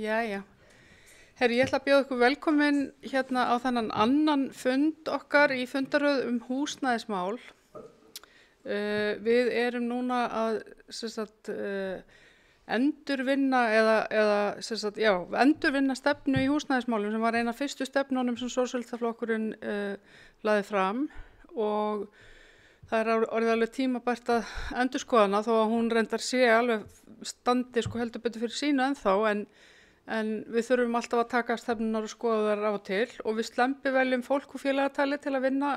Jæja. Herri, ég ætla að bjóða ykkur velkomin hérna á þennan annan fund okkar í fundaröð húsnæðismál. Við erum núna að endurvinna endurvinna stefnu í húsnæðismálum sem var eina af fyrstu stefnunum sem Sósíalistaflokkurinn lagði fram og það er orðið alveg tímabært að endurskoða hana þó að hún reyndar sé alveg standi heldur betur fyrir sínu ennþá en við þurfum alltaf að taka stefnunar og skoða þær af og til og við Slempi veljum fólk og félagatali til að vinna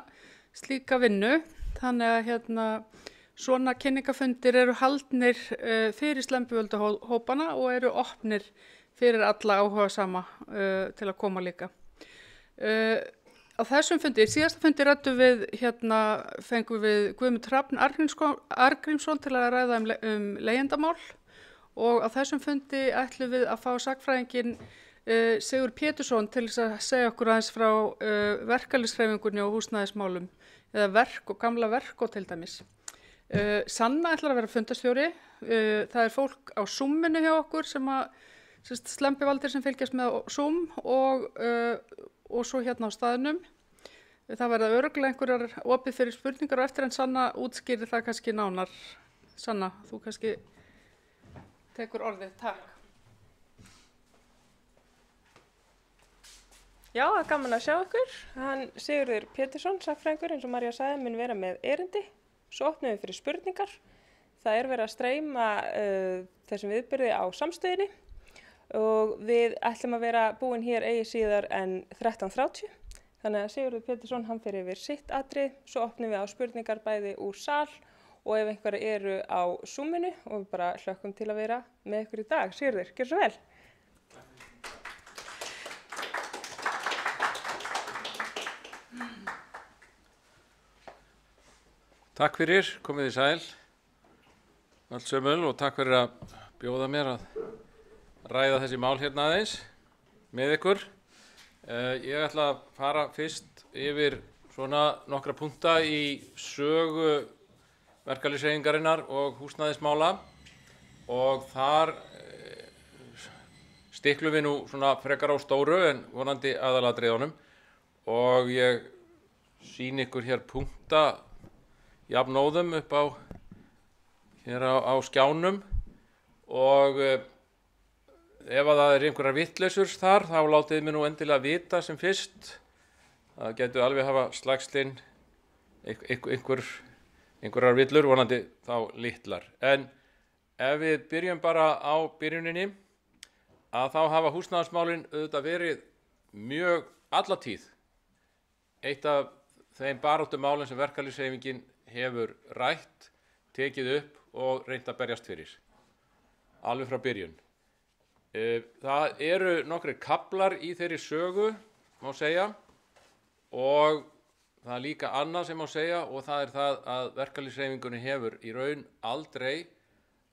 slíka vinnu. Þannig að svona kynningafundir eru haldnir fyrir Slembivölduhópana og eru opnir fyrir alla áhugasama til að koma líka. Á þessum fundi, síðasta fundi fengum við Guðmund Hrafn Arngrímsson til að ræða um leigjendamál og á þessum fundi ætlum við að fá sagnfræðinginn Sigurð Pétursson til þess að segja okkur aðeins frá verkalýðshreyfingunni og húsnæðismálum eða gamla verkó til dæmis. Sanna ætlar að vera fundarstjóri, það er fólk á Zoominu hjá okkur sem Slembivaldir sem fylgjast með Zoom og svo hérna á staðnum. Það verða örugglega einhverjar opið fyrir spurningar og eftir en Sanna útskýrir það kannski nánar. Sanna, þú kannski tekur orðið. Takk. Já, það er gaman að sjá ykkur. Hann Sigurður Pétursson, sagnfræðingur, eins og María sagði, mun vera með erindi. Svo opnum við fyrir spurningar. Það er verið að streyma þessum viðburði á samstöðinni og við ætlum að vera búin hér eigi síðar en 13:30. Þannig að Sigurður Pétursson hann fer yfir sitt atrið, svo opnum við á spurningar bæði úr sal og ef einhverja eru á Zoominu og við bara hlökkum til að vera með ykkur í dag. Sigurður, gjörðu svo vel. Takk fyrir, komið í sæl, allt sömul og takk fyrir að bjóða mér að ræða þessi mál hérna aðeins með ykkur. Ég ætla að fara fyrst yfir svona nokkra punkta í sögu verkalýðshreyfingarinnar og húsnæðismála og þar stiklum við nú svona frekar á stóru en vonandi aðalatriðunum og ég sýni ykkur hér punkta jafnóðum upp á hér á skjánum og ef að það er einhverjar vittleysur þar þá látið mér nú endilega vita sem fyrst. Það getur alveg hafa slægst inn einhverjar villur, vonandi þá litlar. En ef við byrjum bara á byrjuninni að þá hafa húsnæðismálin auðvitað verið mjög alla tíð eitt af þeim baráttumálum sem verkalýðshreyfingin hefur rætt, tekið upp og reynt að berjast fyrir, alveg frá byrjun. Það eru nokkrir kaflar í þeirri sögu, má segja, og það er líka annað sem má segja og það er það að verkalýðshreyfingunni hefur í raun aldrei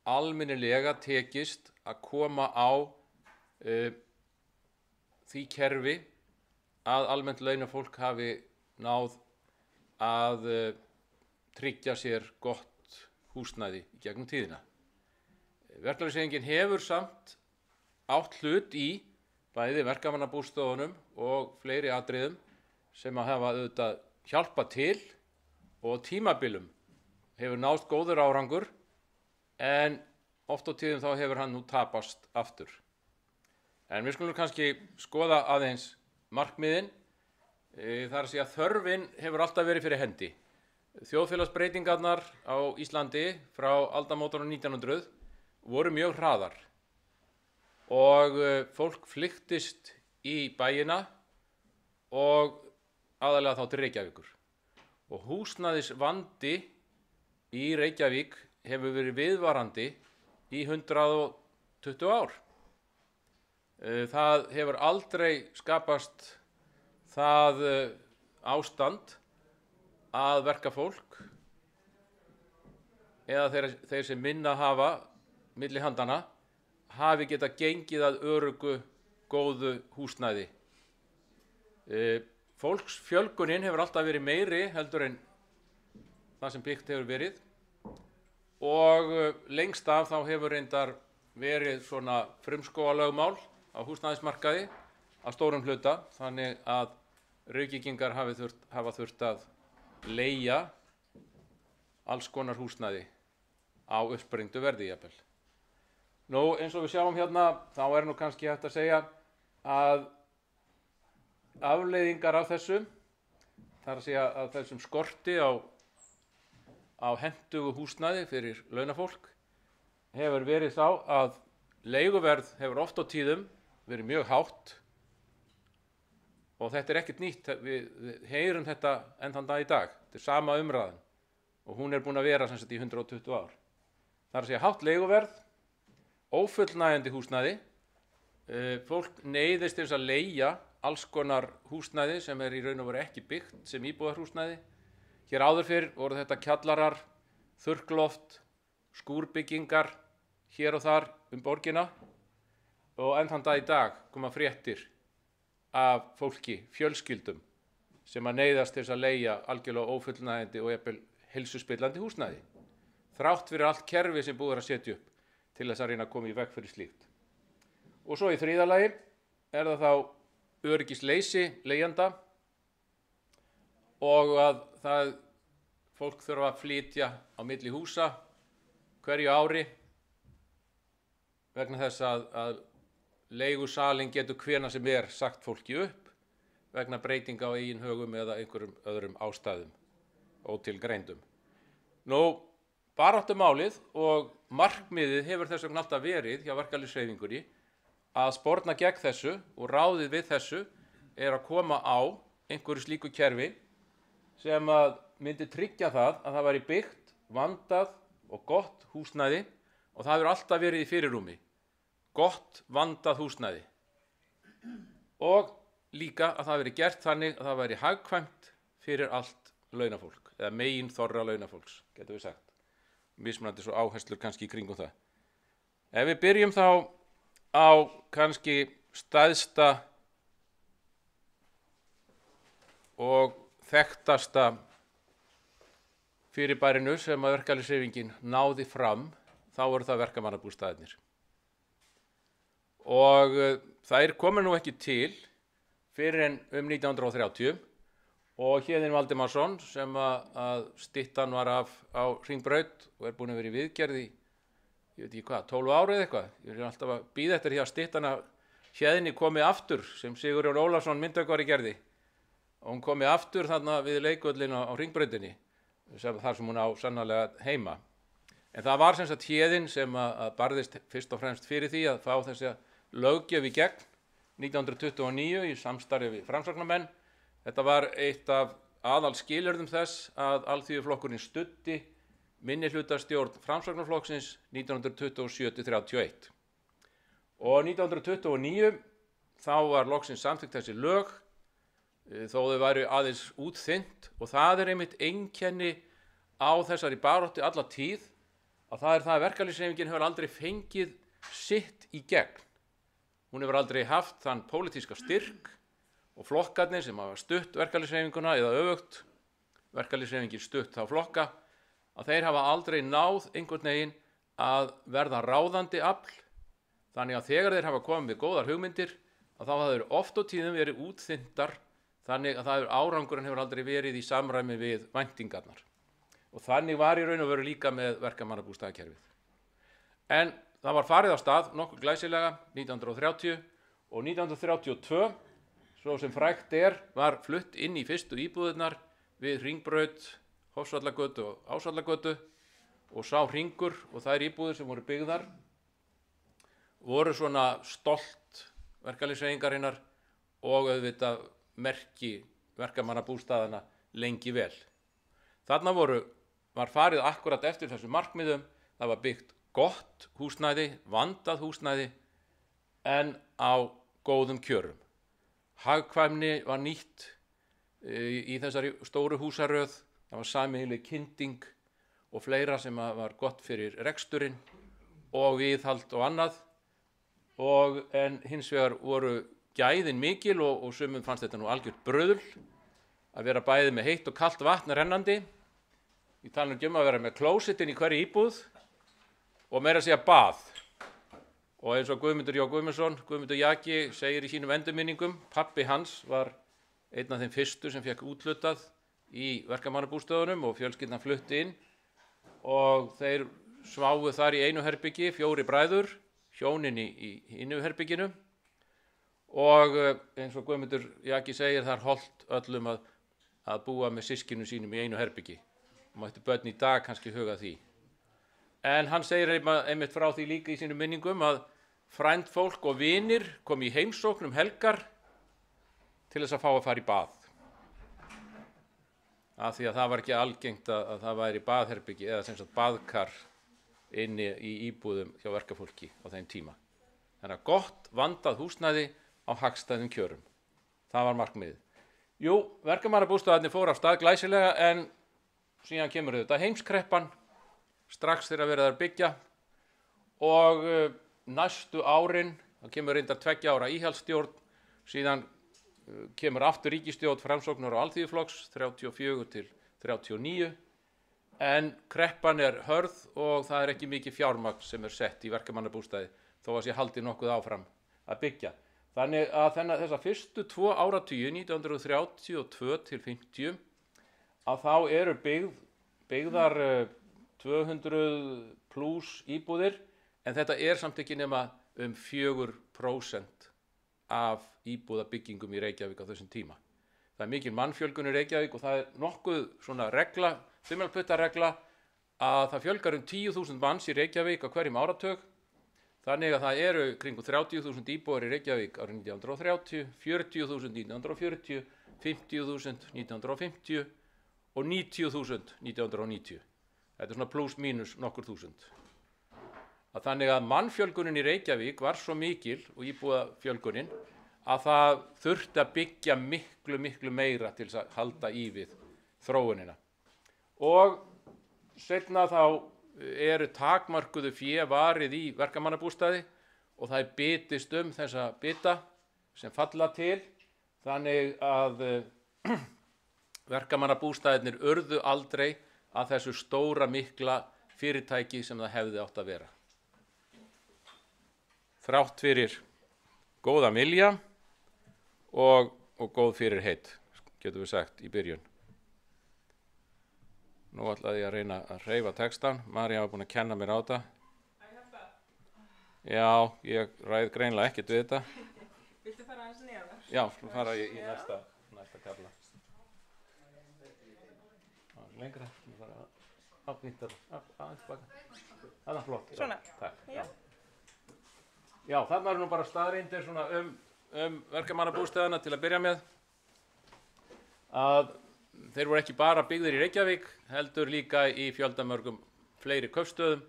almennilega tekist að koma á því kerfi að almennt launafólk hafi náð að tryggja sér gott húsnæði í gegnum tíðina. Verkalýðshreyfingin hefur samt átt hlut í bæði verkamannabústofunum og fleiri atriðum sem að hafa auðvitað hjálpað til og tímabilum hefur náðst góður árangur en oft á tíðum þá hefur hann nú tapast aftur. En við skulum kannski skoða aðeins markmiðin. Það er að segja að þörfin hefur alltaf verið fyrir hendi. Þjóðfélagsbreytingarnar á Íslandi frá aldamótunum 1900 voru mjög hraðar og fólk flykktist í bæina og aðalega þá til Reykjavíkur. Og húsnæðisvandi í Reykjavík hefur verið viðvarandi í 120 ár. Það hefur aldrei skapast það ástand að verkafólk eða þeir sem minna hafa milli handana hafi getað gengið að öruggu góðu húsnæði. Fólksfjölgunin hefur alltaf verið meiri heldur en það sem byggt hefur verið og lengst af þá hefur reyndar verið svona frumskógalögmál á húsnæðismarkaði að stórum hluta, þannig að Reykvíkingar hafa þurft að leigja alls konar húsnæði á uppsprengdu verði jafnvel. Nú, eins og við sjáum hérna, þá nú kannski hægt að segja að afleiðingar af þessu, þar að segja að þessum skorti á hentugu húsnæði fyrir launafólk, hefur verið þá að leiguverð hefur oft á tíðum verið mjög hátt og þetta ekkert nýtt, við heyrum þetta enn þann dag í dag, þetta sama umræðan og hún búin að vera sem sagt í 120 ár. Það að segja hátt leiguverð, ófullnægjandi húsnæði, fólk neyðist til þess að leigja alls konar húsnæði sem í raun og veru ekki byggt sem íbúðarhúsnæði. Hér áður fyrr voru þetta kjallarar, þurrkloft, skúrbyggingar hér og þar borgina og enn þann dag í dag koma fréttir af fólki, fjölskyldum sem að neyðast til þess að leigja algjörlega ófullnægjandi og jafnvel heilsuspillandi húsnæði. Þrátt fyrir allt kerfi sem búið að setja upp til þess að reyna að koma í veg fyrir slíkt. Og svo í þriðja lagi það þá öryggisleysi leigjanda og að fólk þurfa að flytja á milli húsa hverju ári vegna þess að leigusalinn getur hvenær sem sagt fólki upp vegna breytinga á eigin högum eða einhverjum öðrum ástæðum ótilgreindum. Nú, baráttumálið og markmiðið hefur þess vegna alltaf verið hjá verkalýðshreyfingunni að sporna gegn þessu og ráðið við þessu að koma á einhverju slíku kerfi sem að myndi tryggja það að það væri byggt, vandað og gott húsnæði og það hefur alltaf verið í fyrirrúmi. Gott, vandað húsnæði. Og líka að það veri gert þannig að það væri hagkvæmt fyrir allt launafólk, eða megin þorra launafólks, getum við sagt. Mismunandi svo áherslur kannski í kringum það. Ef við byrjum þá á kannski stærsta og þekktasta fyrirbærinu sem að verkalýðshreyfingin náði fram, þá voru það verkamannabústaðirnir. Og þær komu nú ekki til fyrir en 1930 og Héðinn Valdimarsson sem að styttan var af á Hringbraut og búin að vera í viðgerð í, ég veit ekki hvað, 12 árið eða eitthvað. Ég alltaf að bíða eftir því að styttan af Héðinni komi aftur sem Sigurjón Ólafsson myndhöggvari gerði. Og hún komi aftur þarna við leikvöllin á Hringbrautinni, þar sem hún á sannarlega heima. En það var sem sagt Héðinn sem að barðist fyrst og fremst fyrir því að fá þessi löggjöf í gegn 1929 í samstarfi við Framsóknarmenn. Þetta var eitt af aðalskilyrðum þess að Alþýðuflokkurinn studdi minnihlutastjórn Framsóknarflokksins 1927-31. Og 1929 þá var loksins samþykkt þessi lög, þó þau væru aðeins útþynnt og það einmitt einkenni á þessari baráttu alla tíð að það það að verkalýðshreyfingin hefur aldrei fengið sitt í gegn. Hún hefur aldrei haft þann pólitíska styrk og flokkarnir sem hafa stutt verkalýðshreyfinguna eða öfugt, verkalýðshreyfingin stutt þá flokka, að þeir hafa aldrei náð einhvern veginn að verða ráðandi afl, þannig að þegar þeir hafa komið með góðar hugmyndir, að þá hafa þeir oft á tíðum verið útþynntar, þannig að árangurinn hefur aldrei verið í samræmi við væntingarnar. Og þannig var í raun og veru líka með verkamannabústaðakerfið. En það var farið á stað nokkuð glæsilega 1930 og 1932, svo sem frægt var flutt inn í fyrstu íbúðirnar við Hringbraut, Hofsvallagötu og Ásvallagötu og sá hringur og þær íbúðir sem voru byggðar voru svona stolt verkalýðshreyfingarinnar og auðvitað merki verkamannabústaðana lengi vel. Þarna var farið akkurat eftir þessu markmiðum, það var byggt gott húsnæði, vandað húsnæði en á góðum kjörum. Hagkvæmni var nýtt í þessari stóru húsaröð, það var sameiginleg kynding og fleira sem var gott fyrir reksturinn og viðhald og annað. En hins vegar voru gæðin mikil og sumum fannst þetta nú algjört bröðul að vera bæði með heitt og kalt vatn rennandi. Ég tala nú ekki að vera með klósettin í hverju íbúð og meira að segja bað. Og eins og Guðmundur J. Guðmundsson, Guðmundur Jaki, segir í sínum endurminningum, pabbi hans var einn af þeim fyrstu sem fekk úthlutað í verkamannabústöðunum og fjölskyldan flutti inn og þeir sváfu þar í einu herbyggi, 4 bræður, hjónin í hinu herbygginu og eins og Guðmundur Jaki segir, það hollt öllum að búa með systkinum sínum í einu herbyggi. Mætti börn í dag kannski huga því. En hann segir einmitt frá því líka í sínum minningum að frændfólk og vinir kom í heimsókn helgar til þess að fá að fara í bað. Af því að það var ekki algengt að það væri baðherbyggi eða sem sagt baðkar inni í íbúðum hjá verkafólki á þeim tíma. Þannig að gott vandað húsnæði á hagstæðum kjörum. Það var markmiðið. Jú, verkamannabústaðarnir fóru af stað glæsilega en síðan kemur þetta heimskreppan strax þegar verið að byggja og næstu árin, það kemur reyndar 2 ára íhaldsstjórn, síðan kemur aftur ríkisstjórn Framsóknar og Alþýðuflokks 34 til 39 en kreppan hörð og það ekki mikið fjármagn sem sett í verkamannabústaði þó að sé haldið nokkuð áfram að byggja. Þannig að þessa fyrstu 2 áratugi 1932 til 50 að þá eru byggðar 200 pluss íbúðir en þetta samt ekki nema 4% af íbúðabyggingum í Reykjavík á þessum tíma. Það mikil mannfjölgun í Reykjavík og það nokkuð svona regla, þumalputtaregla að það fjölgar 10.000 manns í Reykjavík á hverjum áratug. Þannig að það eru kringum 30.000 íbúar í Reykjavík árið 1930, 40.000 1940, 50.000 1950 og 90.000 1990. Þetta svona pluss mínus nokkur þúsund. Þannig að mannfjölgunin í Reykjavík var svo mikil og íbúafjölgunin að það þurfti að byggja miklu meira til þess að halda í við þróunina. Og seinna þá eru takmarkuðu fé varið í verkamannabústaði og það bitist þessa bita sem falla til þannig að verkamannabústaðirnir urðu aldrei að þessu stóra mikla fyrirtæki sem það hefði átt að vera. Þrátt fyrir góða vilja og góð fyrirheit, getum við sagt í byrjun. Nú ætlaði ég að reyna að hreyfa textan. María var búin að kenna mér á þetta. Já, ég ræð greinilega ekkert við þetta. Viltu fara aðeins neðar? Já, skulum fara í næsta kafla. Lengra, skulum fara afnýttar, aðeins baka. Það flott. Svona? Takk. Já, þarna eru nú bara staðreyndir svona verkamannabústaðina til að byrja með. Að þeir voru ekki bara byggðir í Reykjavík, heldur líka í fjöldamörgum fleiri kaupstöðum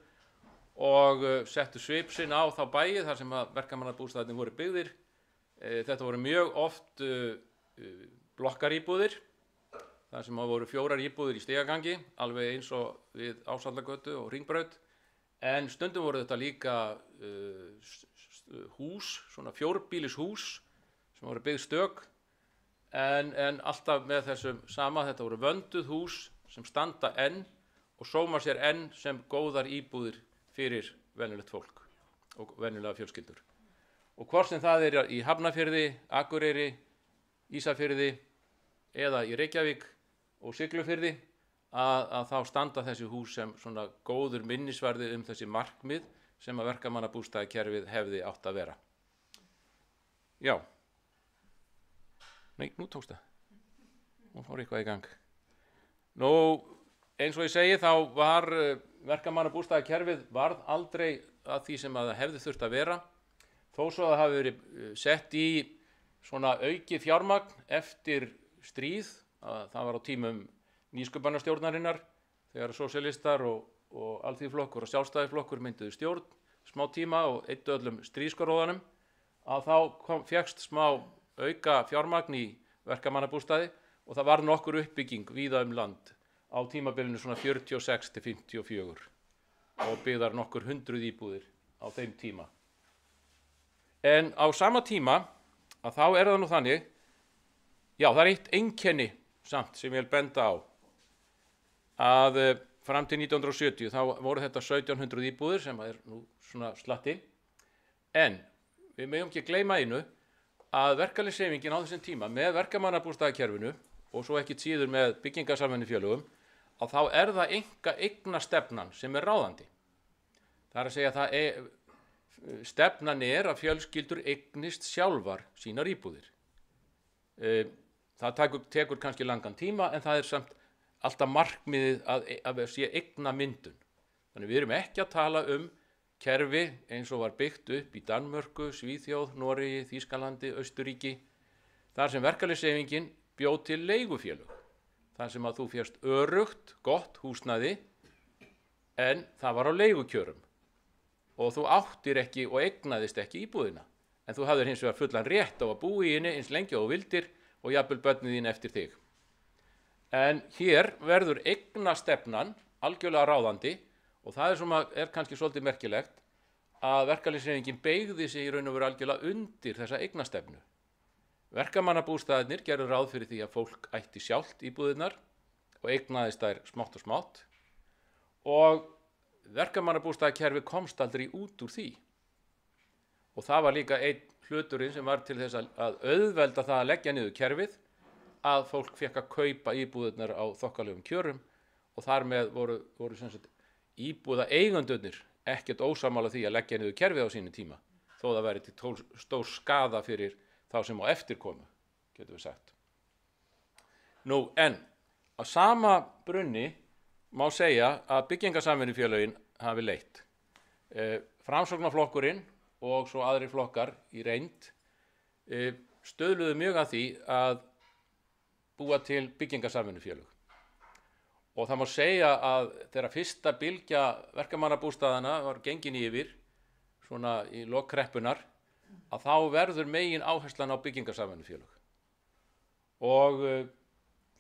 og settu svip sinn á þá bæi þar sem að verkamannabústaðirnir voru byggðir. Þetta voru mjög oft blokkaríbúðir, þar sem voru 4 íbúðir í stigagangi, alveg eins og við Ásvallagötu og Hringbraut. En stundum voru þetta líka hús, svona 4-býlis hús sem voru byggð stök. En alltaf með þessum sama, þetta voru vönduð hús sem standa enn og sóma sér enn sem góðar íbúðir fyrir venjulegt fólk og venjulega fjölskyldur. Og hvort sem það í Hafnarfirði, Akureyri, Ísafirði eða í Reykjavík og Siglufirði að þá standa þessi hús sem svona góður minnisvarði þessi markmið sem að verkamannabústaðakerfið hefði átt að vera. Já. Nei, nú tókst það. Nú fór eitthvað í gang. Nú, eins og ég segi, þá var verkamannabústaðakerfið varð aldrei að því sem að það hefði þurft að vera. Þó svo að það hafi verið sett í svona aukið fjármagn eftir stríð. Það var á tímum nýsköpunarstjórnarinnar þegar sósíalistar og Alþýðuflokkur og Sjálfstæðisflokkur mynduðu stjórn smá tíma og eyddu öllum stríðsskoróðanum að þá fékkst smá auka fjármagn í verkamannabústaði og það var nokkur uppbygging víða land á tímabilinu svona 46 til 54 og byggðar nokkur 100 íbúðir á þeim tíma. En á sama tíma að þá það nú þannig, já það eitt einkenni samt sem ég vil benda á að fram til 1970 þá voru þetta 1700 íbúðir sem nú svona slatti En við megum ekki gleyma einu að verkalýðshreyfingin á þessum tíma með verkamannabústaðakerfinu og svo ekki síður með byggingarsamvinnufélögum, að þá það eignastefnan sem ráðandi. Það að segja að stefnan að fjölskyldur eignist sjálfar sínar íbúðir. Það tekur kannski langan tíma en það samt alltaf markmiðið að sé eignamyndun. Þannig við erum ekki að tala kerfi eins og var byggt upp í Danmörku, Svíþjóð, Noregi, Þýskalandi, Austurríki, þar sem verkalýðshreyfingin bjó til leigufélög. Þar sem að þú fékkst öruggt, gott húsnæði, en það var á leigukjörum. Og þú áttir ekki og eignaðist ekki íbúðina. En þú hafðir hins vegar fullan rétt á að búa í henni eins lengi og þú vildir og jafnvel börnin þín eftir þig. En hér verður eignastefnan algjörlega ráðandi og það kannski svolítið merkilegt að verkalýðshreyfingin beygði sig í raun og veru algjörlega undir þessa eignastefnu. Verkamannabústaðirnir gerðu ráð fyrir því að fólk ætti sjálft íbúðirnar og eignaðist þær smátt og smátt og verkamannabústaðakerfi komst aldrei út úr því. Og það var líka einn hluturinn sem var til þess að auðvelda það að leggja niður kerfið, að fólk fékk að kaupa íbúðirnar á þokkalegum kjörum og þar með voru sem sagt íbúða eigendurnir ekkert ósammála því að leggja niður kerfið á sínu tíma, þó það væri til stór skaða fyrir þá sem á eftir komu, getum við sagt. Nú, en á sama brunni má segja að byggingarsamvinnufélögin hafi leitt. Framsóknarflokkurinn og svo aðrir flokkar í reynd stöðluðu mjög að því að búa til byggingarsamvinnufélög. Og það má segja að þegar fyrsta bylgja verkamannabústaðanna var gengin yfir, svona í lok kreppunnar, að þá verður megin áherslan á byggingarsamvinnufélög. Og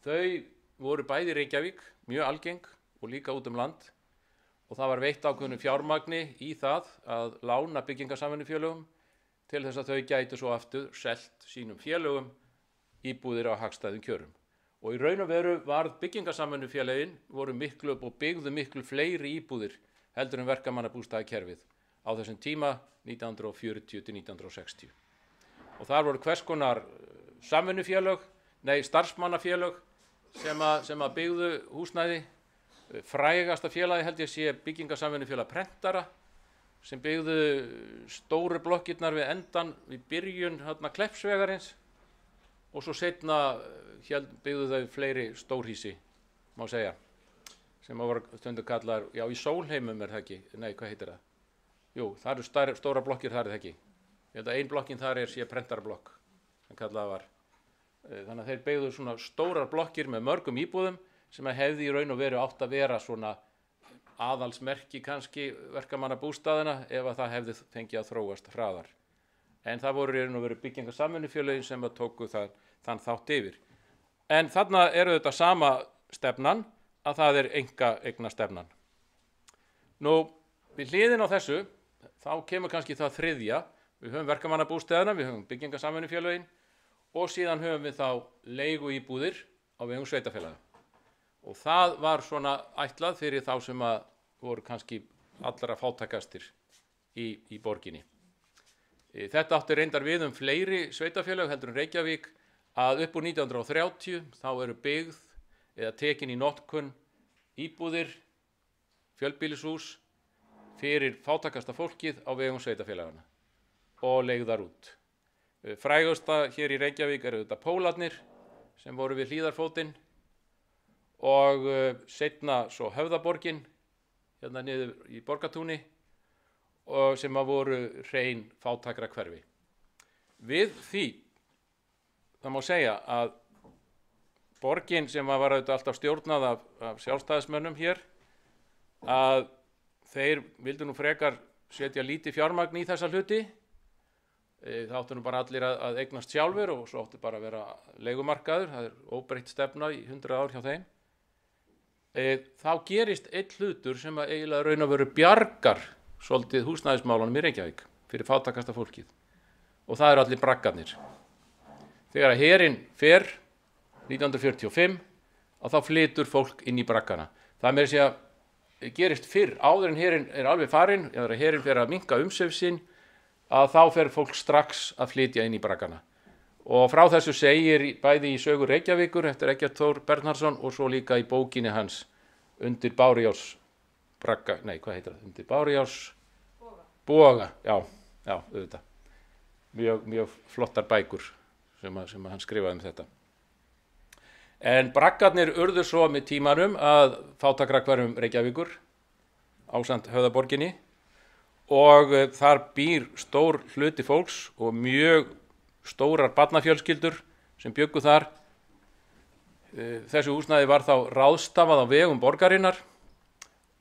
þau voru bæði í Reykjavík, mjög algeng og líka út land. Og það var veitt ákveðnu fjármagni í það að lána byggingarsamvinnufélögum til þess að þau gætu svo aftur selt sínum félögum íbúðir á hagstæðum kjörum. Og í raun og veru varð byggingarsamvinnufélögin voru miklu og byggðu miklu fleiri íbúðir heldur en verkamannabústaðakerfið á þessum tíma 1940 til 1960. Og þar voru hvers konar starfsmannafélög sem að byggðu húsnæði. Frægasta félagi held ég sé byggingarsamvinnufélag prentara sem byggðu stóru blokkirnar við endan við byrjun Kleppsvegarins og svo seinna byggðu þau fleiri stórhýsi, má segja, sem voru stundu kallar, já í Sólheimum það ekki, nei hvað heitir það? Jú, það eru stóra blokkir þar það ekki. Ég held að ein blokkin þar sé prentarablokk, sem kallað var. Þannig að þeir byggðu svona stórar blokkir með mörgum íbúðum sem hefði í raun og veru átt að vera svona aðalsmerki kannski verkamannabústaðina ef að það hefði fengið að þróast hraðar. En það voru í raun og veru byggingarsamvinnufélögin sem að tóku þann þátt yfir. En þarna þetta sama stefnan að það eignastefnan. Nú, við hliðin á þessu, þá kemur kannski það þriðja. Við höfum verkamannabústaðina, við höfum byggingarsamvinnufélögin og síðan höfum við þá leiguíbúðir á vegum sveitarfélaga. Og það var svona ætlað fyrir þá sem að voru kannski allra fátækastir í borginni. Þetta átti reyndar við fleiri sveitarfélög heldur en Reykjavík að upp úr 1930 þá eru byggð eða tekin í notkun íbúðir, fjölbýlishús fyrir fátækasta fólkið á vegum sveitarfélagana og leigðar út. Frægasta hér í Reykjavík eru þetta Pólarnir sem voru við Hlíðarfótinn og seinna svo Höfðaborgin hérna niður í Borgartúni og sem að voru hrein fátækra hverfi. Við því það má segja að borgin sem var auðvitað alltaf stjórnað af sjálfstæðismönnum hér að þeir vildu nú frekar setja lítið fjármagn í þessa hluti. Það áttu nú bara allir að eignast sjálfur og svo áttu bara að vera leigumarkaður, það óbreytt stefna í 100 ár hjá þeim. Þá gerist einn hlutur sem að eiginlega raun og veru bjargar svolítið húsnæðismálunum í Reykjavík fyrir fátækasta fólkið og það eru allir braggarnir. Þegar að herinn fer 1945 að þá flytur fólk inn í braggana. Það meira sé að gerist fyrr áður en herinn alveg farinn, eða herinn fer að minnka umsvif sín að þá fer fólk strax að flytja inn í braggana. Og frá þessu segir bæði í sögu Reykjavíkur eftir Eggert Þór Bernharðsson og svo líka í bókinni hans Undir Bárujárns bragga, nei, hvað heitir það? Undir Bárujárns boga, já, auðvitað. Mjög flottar bækur sem hann skrifaði um þetta. En braggarnir urðu svo með tímanum að fátækrahverfum Reykjavíkur ásamt höfðaborginni og þar býr stór hluti fólks og mjög stórar barnafjölskyldur sem bjuggu þar. Þessu húsnæði var þá ráðstafað á vegum borgarinnar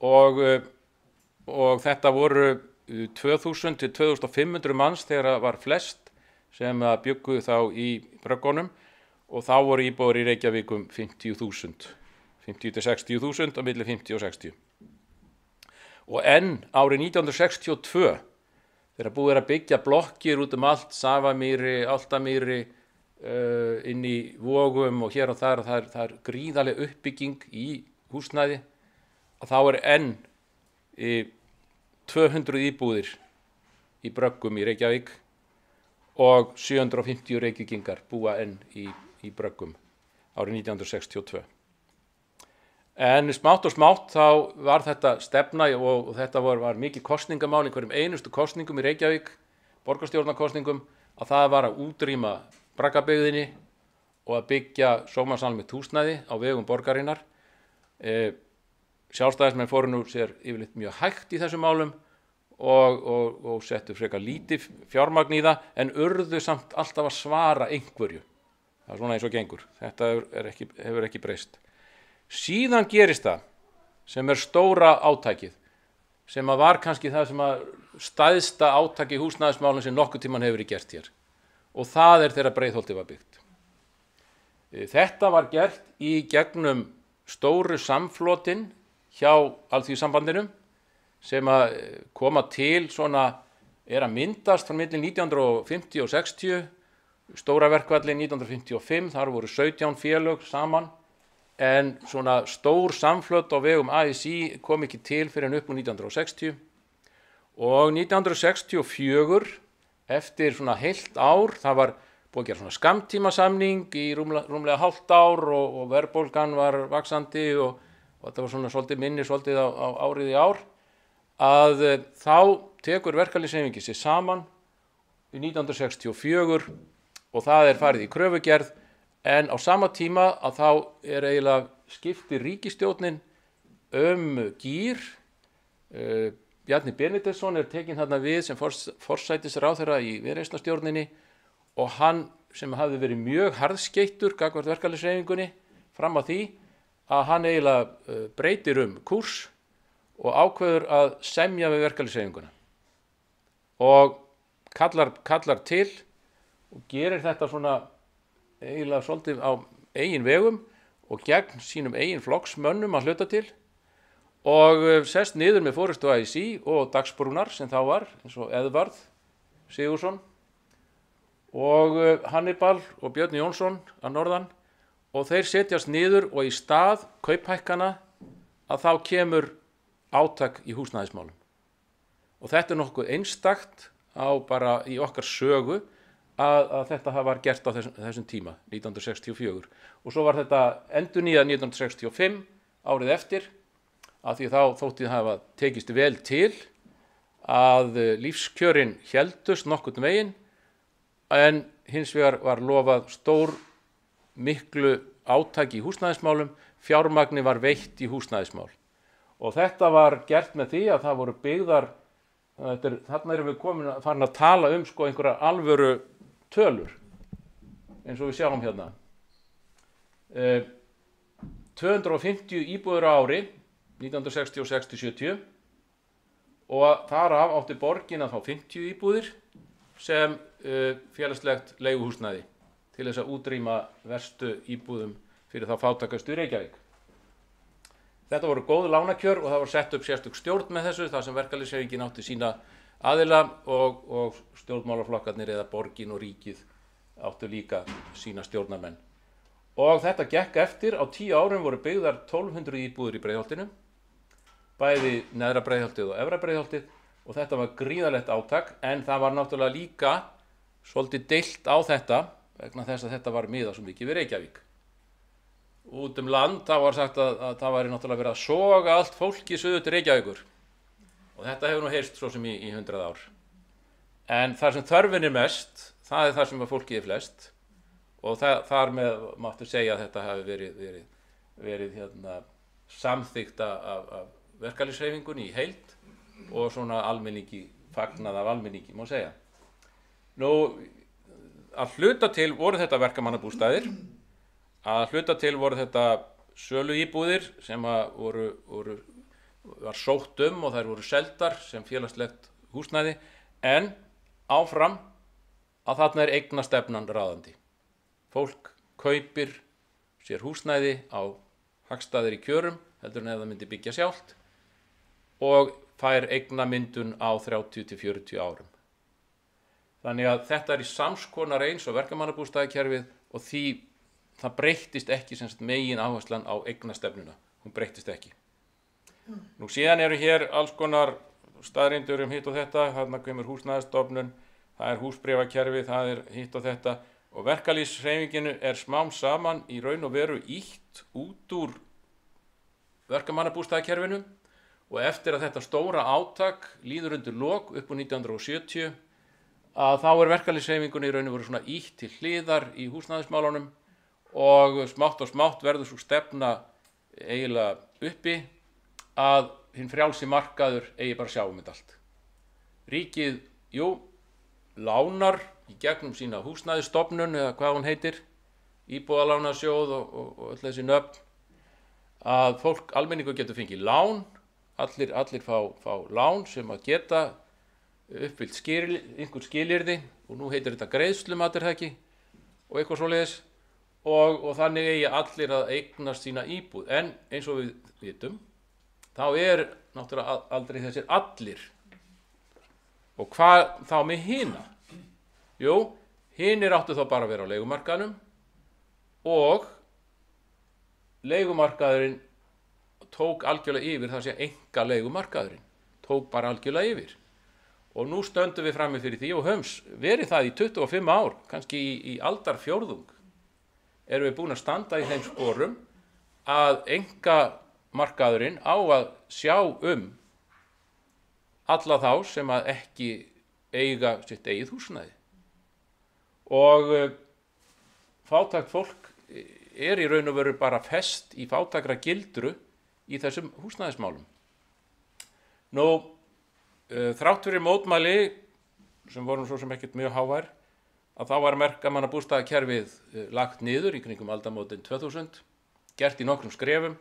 og þetta voru 2000 til 2500 manns þegar það var flest sem bjuggu þá í bröggunum og þá voru íbúar í Reykjavík 50.000, 50 til 60.000 á milli 50 og 60. Og enn árið 1962 þegar búið að byggja blokkir út allt, Safamýri, Álftamýri, inn í Vogum og hér og þar, það er gríðarleg uppbygging í húsnæði, að þá enn 200 íbúðir í bröggum í Reykjavík og 750 Reykvíkingar búa enn í bröggum árið 1962. En smátt og smátt þá var þetta stefna og þetta var mikið kosningamál í hverjum einustu kosningum í Reykjavík, borgarstjórnarkosningum, að það var að útrýma braggabyggðinni og að byggja sómasamlegt húsnæði á vegum borgarinnar. Sjálfstæðismenn fóru nú sér yfirleitt mjög hægt í þessum málum og settu frekar lítið fjármagn í það en urðu samt alltaf að svara einhverju. Það er svona eins og gengur. Þetta hefur ekki breyst. Síðan gerist það sem stóra átækið, sem var kannski það sem stæðsta átak í húsnæðismálum sem nokkuð tímann hefur verið gert hér. Og það þegar Breiðholtið var byggt. Þetta var gert í gegnum stóru samflotin hjá Alþýðusambandinu sem koma til svona, að myndast frá milli 1950 og 60, stóra verkfalli 1955, þar voru 17 félög saman, en svona stór samflot á vegum ASÍ kom ekki til fyrir upp úr 1960 og 1964 eftir svona heilt ár, það var búið að gera svona skammtímasamning í rúmlega hálft ár og verðbólgan var vaxandi og þetta var svona svolítið minni svolítið á árið í ár, að þá tekur verkalýðshreyfingin sig saman í 1964 og það farið í kröfugerð, en á sama tíma að þá eiginlega skiptir ríkisstjórnin gír. Bjarni Benediktsson tekinn þarna við sem forsætisráðherra í Viðreisnarstjórninni og hann sem hafði verið mjög harðskeyttur gagnvart verkalýðshreyfingunni fram að því að hann eiginlega breytir kúrs og ákveður að semja við verkalýðshreyfinguna og kallar til og gerir þetta svona eiginlega svolítið á eigin vegum og gegn sínum eigin flokksmönnum að hluta til og sest niður með forystu ASÍ og dagsbrúnar sem þá var, eins og Eðvarð Sigurðsson og Hannibal og Björn Jónsson að norðan og þeir setjast niður og í stað kauphækkana að þá kemur átak í húsnæðismálum. Og þetta nokkuð einstakt bara í okkar sögu að þetta var gert á þessum tíma, 1964. Og svo var þetta endurnýjað 1965 árið eftir, af því þá þótti það hafa tekist vel til að lífskjörin héldust nokkurn veginn, en hins vegar var lofað stór miklu átak í húsnæðismálum, fjármagni var veitt í húsnæðismál. Og þetta var gert með því að það voru byggðar, þarna erum við farin að tala einhverja alvöru tölur, eins og við sjáum hérna. 250 íbúðir á ári, 1966-70, og þar af átti borgin að fá 50 íbúðir sem félagslegt leiguhúsnæði til þess að útrýma verstu íbúðum fyrir þá fátækustu í Reykjavík. Þetta voru góð lánakjör og það var sett upp sérstök stjórn með þessu, þar sem verkalýðshreyfingin átti sína aðila og stjórnmálaflokkarnir eða borgin og ríkið áttu líka sína stjórnarmenn. Og þetta gekk eftir, á 10 árum voru byggðar 1200 íbúðir í Breiðholtinu, bæði neðra Breiðholtið og efra Breiðholtið, og þetta var gríðarlegt átak, en það var náttúrulega líka svolítið deilt á þetta vegna þess að þetta var miðað svo mikið við Reykjavík. Út land það var sagt að það væri náttúrulega verið að soga allt fólk í suður til Reykjavíkur og þetta hefur nú heyrst svo sem í 100 ár. En þar sem þörfin er mest, það er þar sem að fólkið er flest og þar með máttu segja að þetta hafi verið samþykkt af verkalýðshreyfingunni í heild og svona almenningi, fagnað af almenningi má segja. Nú, að hluta til voru þetta verkamannabústaðir, að hluta til voru þetta söluíbúðir sem var sótt og þær voru seldar sem félagslegt húsnæði, en áfram að þarna er eignastefnan ráðandi. Fólk kaupir sér húsnæði á hagstæðir í kjörum, heldur en ef það myndi byggja sjálft, og fær eignamyndun á 30 til 40 árum. Þannig að þetta er í samskonar eins og verkamannabústaðakerfið og því það breyttist ekki sem sagt megin áherslan á eignastefnuna. Hún breyttist ekki. Nú síðan eru hér alls konar staðreyndir hitt og þetta, þarna kemur húsnæðisstofnun, það er húsbréfakerfi, það er hitt og þetta og verkalýðshreyfinginu er smám saman í raun og veru ýtt út úr verkamannabústaðakerfinu og eftir að þetta stóra átak líður undir lok upp úr 1970 að þá er verkalýðshreyfingunni í raun og veru svona ýtt til hliðar í húsnæðismálunum og smátt verður svo stefna eiginlega uppi að hinn frjálsi markaður eigi bara að sjá þetta allt. Ríkið, lánar í gegnum sína húsnæðisstofnun eða hvað hún heitir, íbúðalánasjóð og öll þessi nöfn, að fólk, almenningur getur fengið lán, allir fá lán sem að geta uppfyllt einhver skilyrði og nú heitir þetta greiðslumat er það ekki og eitthvað svoleiðis og þannig eigi allir að eignast sína íbúð en eins og við vitum þá er náttúrulega aldrei þessir allir og hvað þá með hina? Hinir áttu þá bara að vera á leigumarkaðnum og leigumarkaðurinn tók algjörlega yfir, það sé enga leigumarkaðurinn tók bara algjörlega yfir. Og nú stöndum við frammi fyrir því og höfum verið það í 25 ár, kannski í aldarfjórðung, erum við búin að standa í þeim sporum að einkamarkaðurinn á að sjá alla þá sem að ekki eiga sitt eigið húsnæði. Og fátækt fólk er í raun og veru bara fest í fátækra gildru í þessum húsnæðismálum. Nú, þrátt fyrir mótmæli sem voru svo sem ekkert mjög hávær að þá var verkamannabústaðakerfið lagt niður í kringum aldamótin 2000 gert í nokkrum skrefum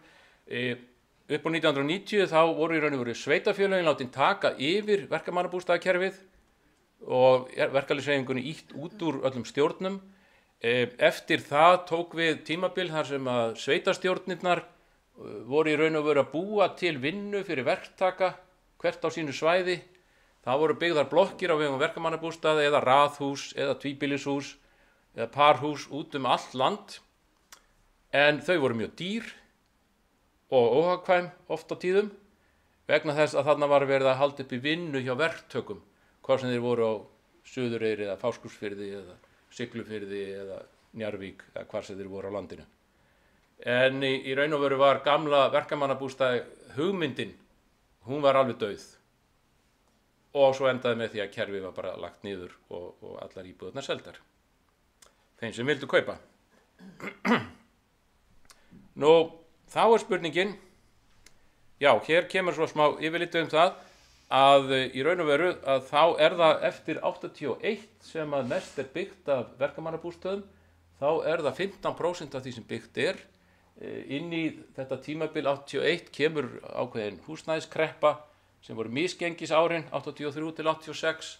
upp á 1990 þá voru í raun og veru sveitarfélögin látin taka yfir verkamannabústaðakerfið og verkalýðshreyfingunni ýtt út úr öllum stjórnum eftir það tók við tímabil þar sem að sveitarstjórnirnar voru í raun og veru að búa til vinnu fyrir verktaka hvert á sínu svæði. Það voru byggðar blokkir á vegum verkamannabústaða eða raðhús eða tvíbýlishús eða parhús út allt land en þau voru mjög dýr og óhagkvæm oft á tíðum vegna þess að þarna var verið að halda upp í vinnu hjá verktökum hvað sem þeir voru á Suðureyri eða Fáskrúðsfirði eða Siglufirði eða Njarðvík eða hvar sem þeir voru á landinu. En í raun og veru var gamla verkamannabústaða hugmyndin hún var alveg dauð og svo endaði með því að kerfið var bara lagt niður og allar íbúðirnar seldar þeim sem vildu kaupa. Nú, þá er spurningin hér kemur svo smá yfirlitið það að í raun og veru að þá er það eftir 81 sem að mest er byggt af verkamannabústöðum þá er það 15% af því sem byggt er inn í þetta tímabil 81 kemur ákveðin húsnæðiskreppa sem voru misgengis árin 83 til 86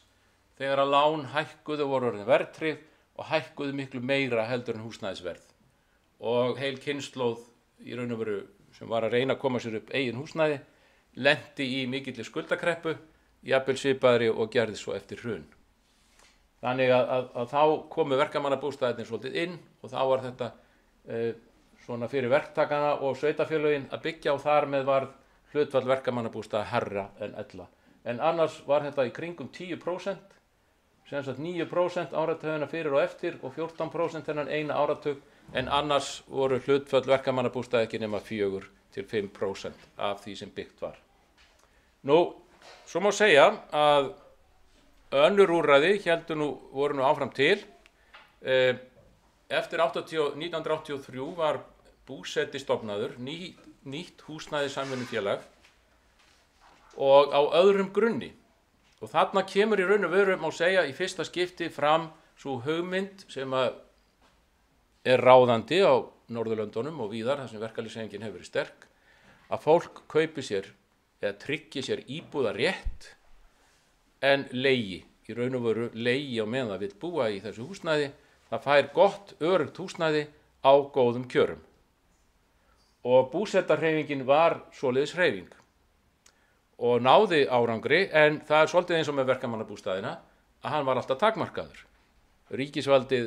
þegar að lán hækkuðu voru orðin verðtryggð og hækkuðu miklu meira heldur en húsnæðisverð og heil kynslóð í raun og veru sem var að reyna að koma sér upp eigin húsnæði lenti í mikilli skuldakreppu jafnvel svipaðri og gerði svo eftir hrun. Þannig að þá komu verkamannabústaðirnir svolítið inn og þá var þetta svona fyrir verktakana og sveitarfélögin að byggja og þar með var hlutfall verkamannabústaða hærra en ella. en annars var þetta í kringum 10%, sem sagt 9% áratugina fyrir og eftir og 14% þennan eina áratug, en annars voru hlutföll verkamannabústaða ekki nema 4–5% af því sem byggt var. Nú, svo má segja að önnur úrræði voru nú áfram til. Eftir 1983 var búseti stofnaður, nýtt húsnæðissamvinnufélag og á öðrum grunni. Og þarna kemur í raun og veru, má segja, í fyrsta skipti fram sú hugmynd sem er ráðandi á Norðurlöndunum og víðar, þar sem verkalýðshreyfingin hefur verið sterk, að fólk kaupi sér eða tryggi sér íbúðarétt en leigi, í raun og veru leigi á meðan það vill búa í þessu húsnæði. Það fær gott, öruggt húsnæði á góðum kjörum. Og búsetarhreyfingin var svoleiðis hreyfing og náði árangri, en það er svolítið eins og með verkamannabústaðina að hann var alltaf takmarkaður. Ríkisvaldið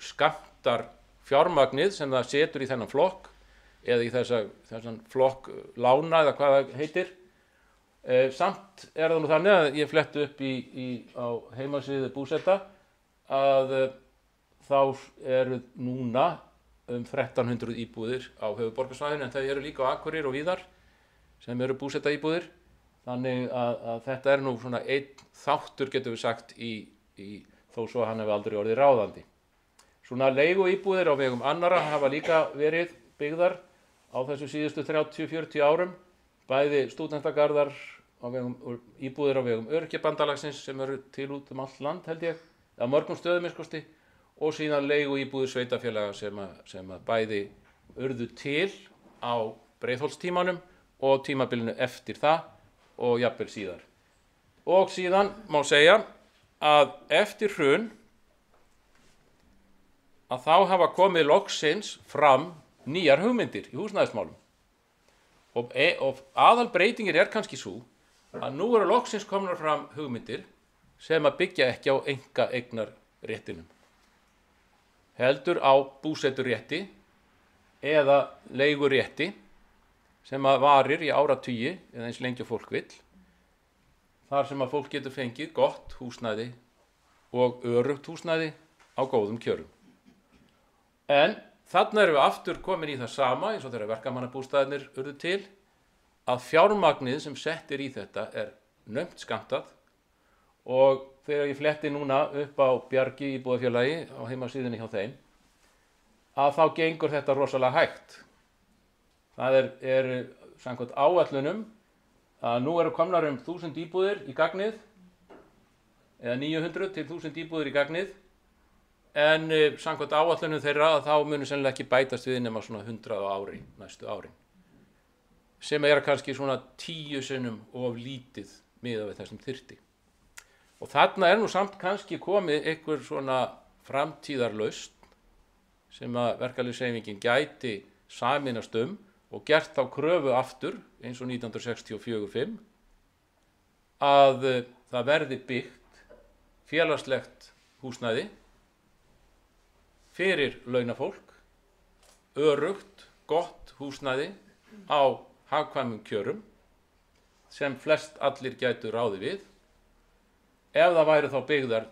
skammtar fjármagnið sem það setur í þennan flokk eða í þessan flokk lána eða hvað það heitir. Samt er það nú þannig að ég fletti upp á heimasíðu búseta að þá eru núna 1300 íbúðir á höfuðborgarsvæðinu, en þau eru líka á Akureyri og víðar sem eru búseta íbúðir. Þannig að þetta er nú svona einn þáttur, getum við sagt, þó svo hann hefur aldrei orðið ráðandi. Svona leiguíbúðir á vegum annarra hafa líka verið byggðar á þessu síðustu 30–40 árum, bæði stúdentagarðar íbúðir á vegum Öryrkjabandalagsins sem eru til út allt land, held ég, á mörgum stöðum minnskosti, og síðan leiguíbúðir sveitarfélaga sem bæði urðu til á Breiðholtstímanum og tímabilinu eftir það og jafnvel síðar. Og síðan má segja að eftir hrun að þá hafa komið loksins fram nýjar hugmyndir í húsnæðismálum. Og aðalbreytingin er kannski sú að nú eru loksins komnar fram hugmyndir sem að byggja ekki á einkaeignarréttinum, heldur á búseturétti eða leigurétti sem að varir í áratugi eða eins lengi og fólk vill, þar sem að fólk getur fengið gott húsnæði og öruggt húsnæði á góðum kjörum. En þarna erum við aftur komin í það sama eins og þegar verkamannabústaðirnir urðu til, að fjármagnið sem sett í þetta er naumt skammtað, og þegar ég fletti núna upp á Bjargi íbúðafélagi á heimasíðunni hjá þeim, að þá gengur þetta rosalega hægt. Það er samkvæmt áætlunum að nú eru komnar 1000 íbúðir í gagnið, eða 900 til 1000 íbúðir í gagnið, en samkvæmt áætlunum þeirra að þá munu sennilega ekki bætast við nema svona 100 á ári, næstu árin, sem er kannski svona 10 sinnum of lítið miðað við þessum þyrfti. Og þarna er nú samt kannski komið einhver svona framtíðarlausn sem að verkalýðshreyfingin gæti sameinast og gert þá kröfu aftur eins og 1964–5 að það verði byggt félagslegt húsnæði fyrir launafólk, öruggt, gott húsnæði á hagkvæmum kjörum sem flest allir gætu ráði við, ef það væri þá byggðar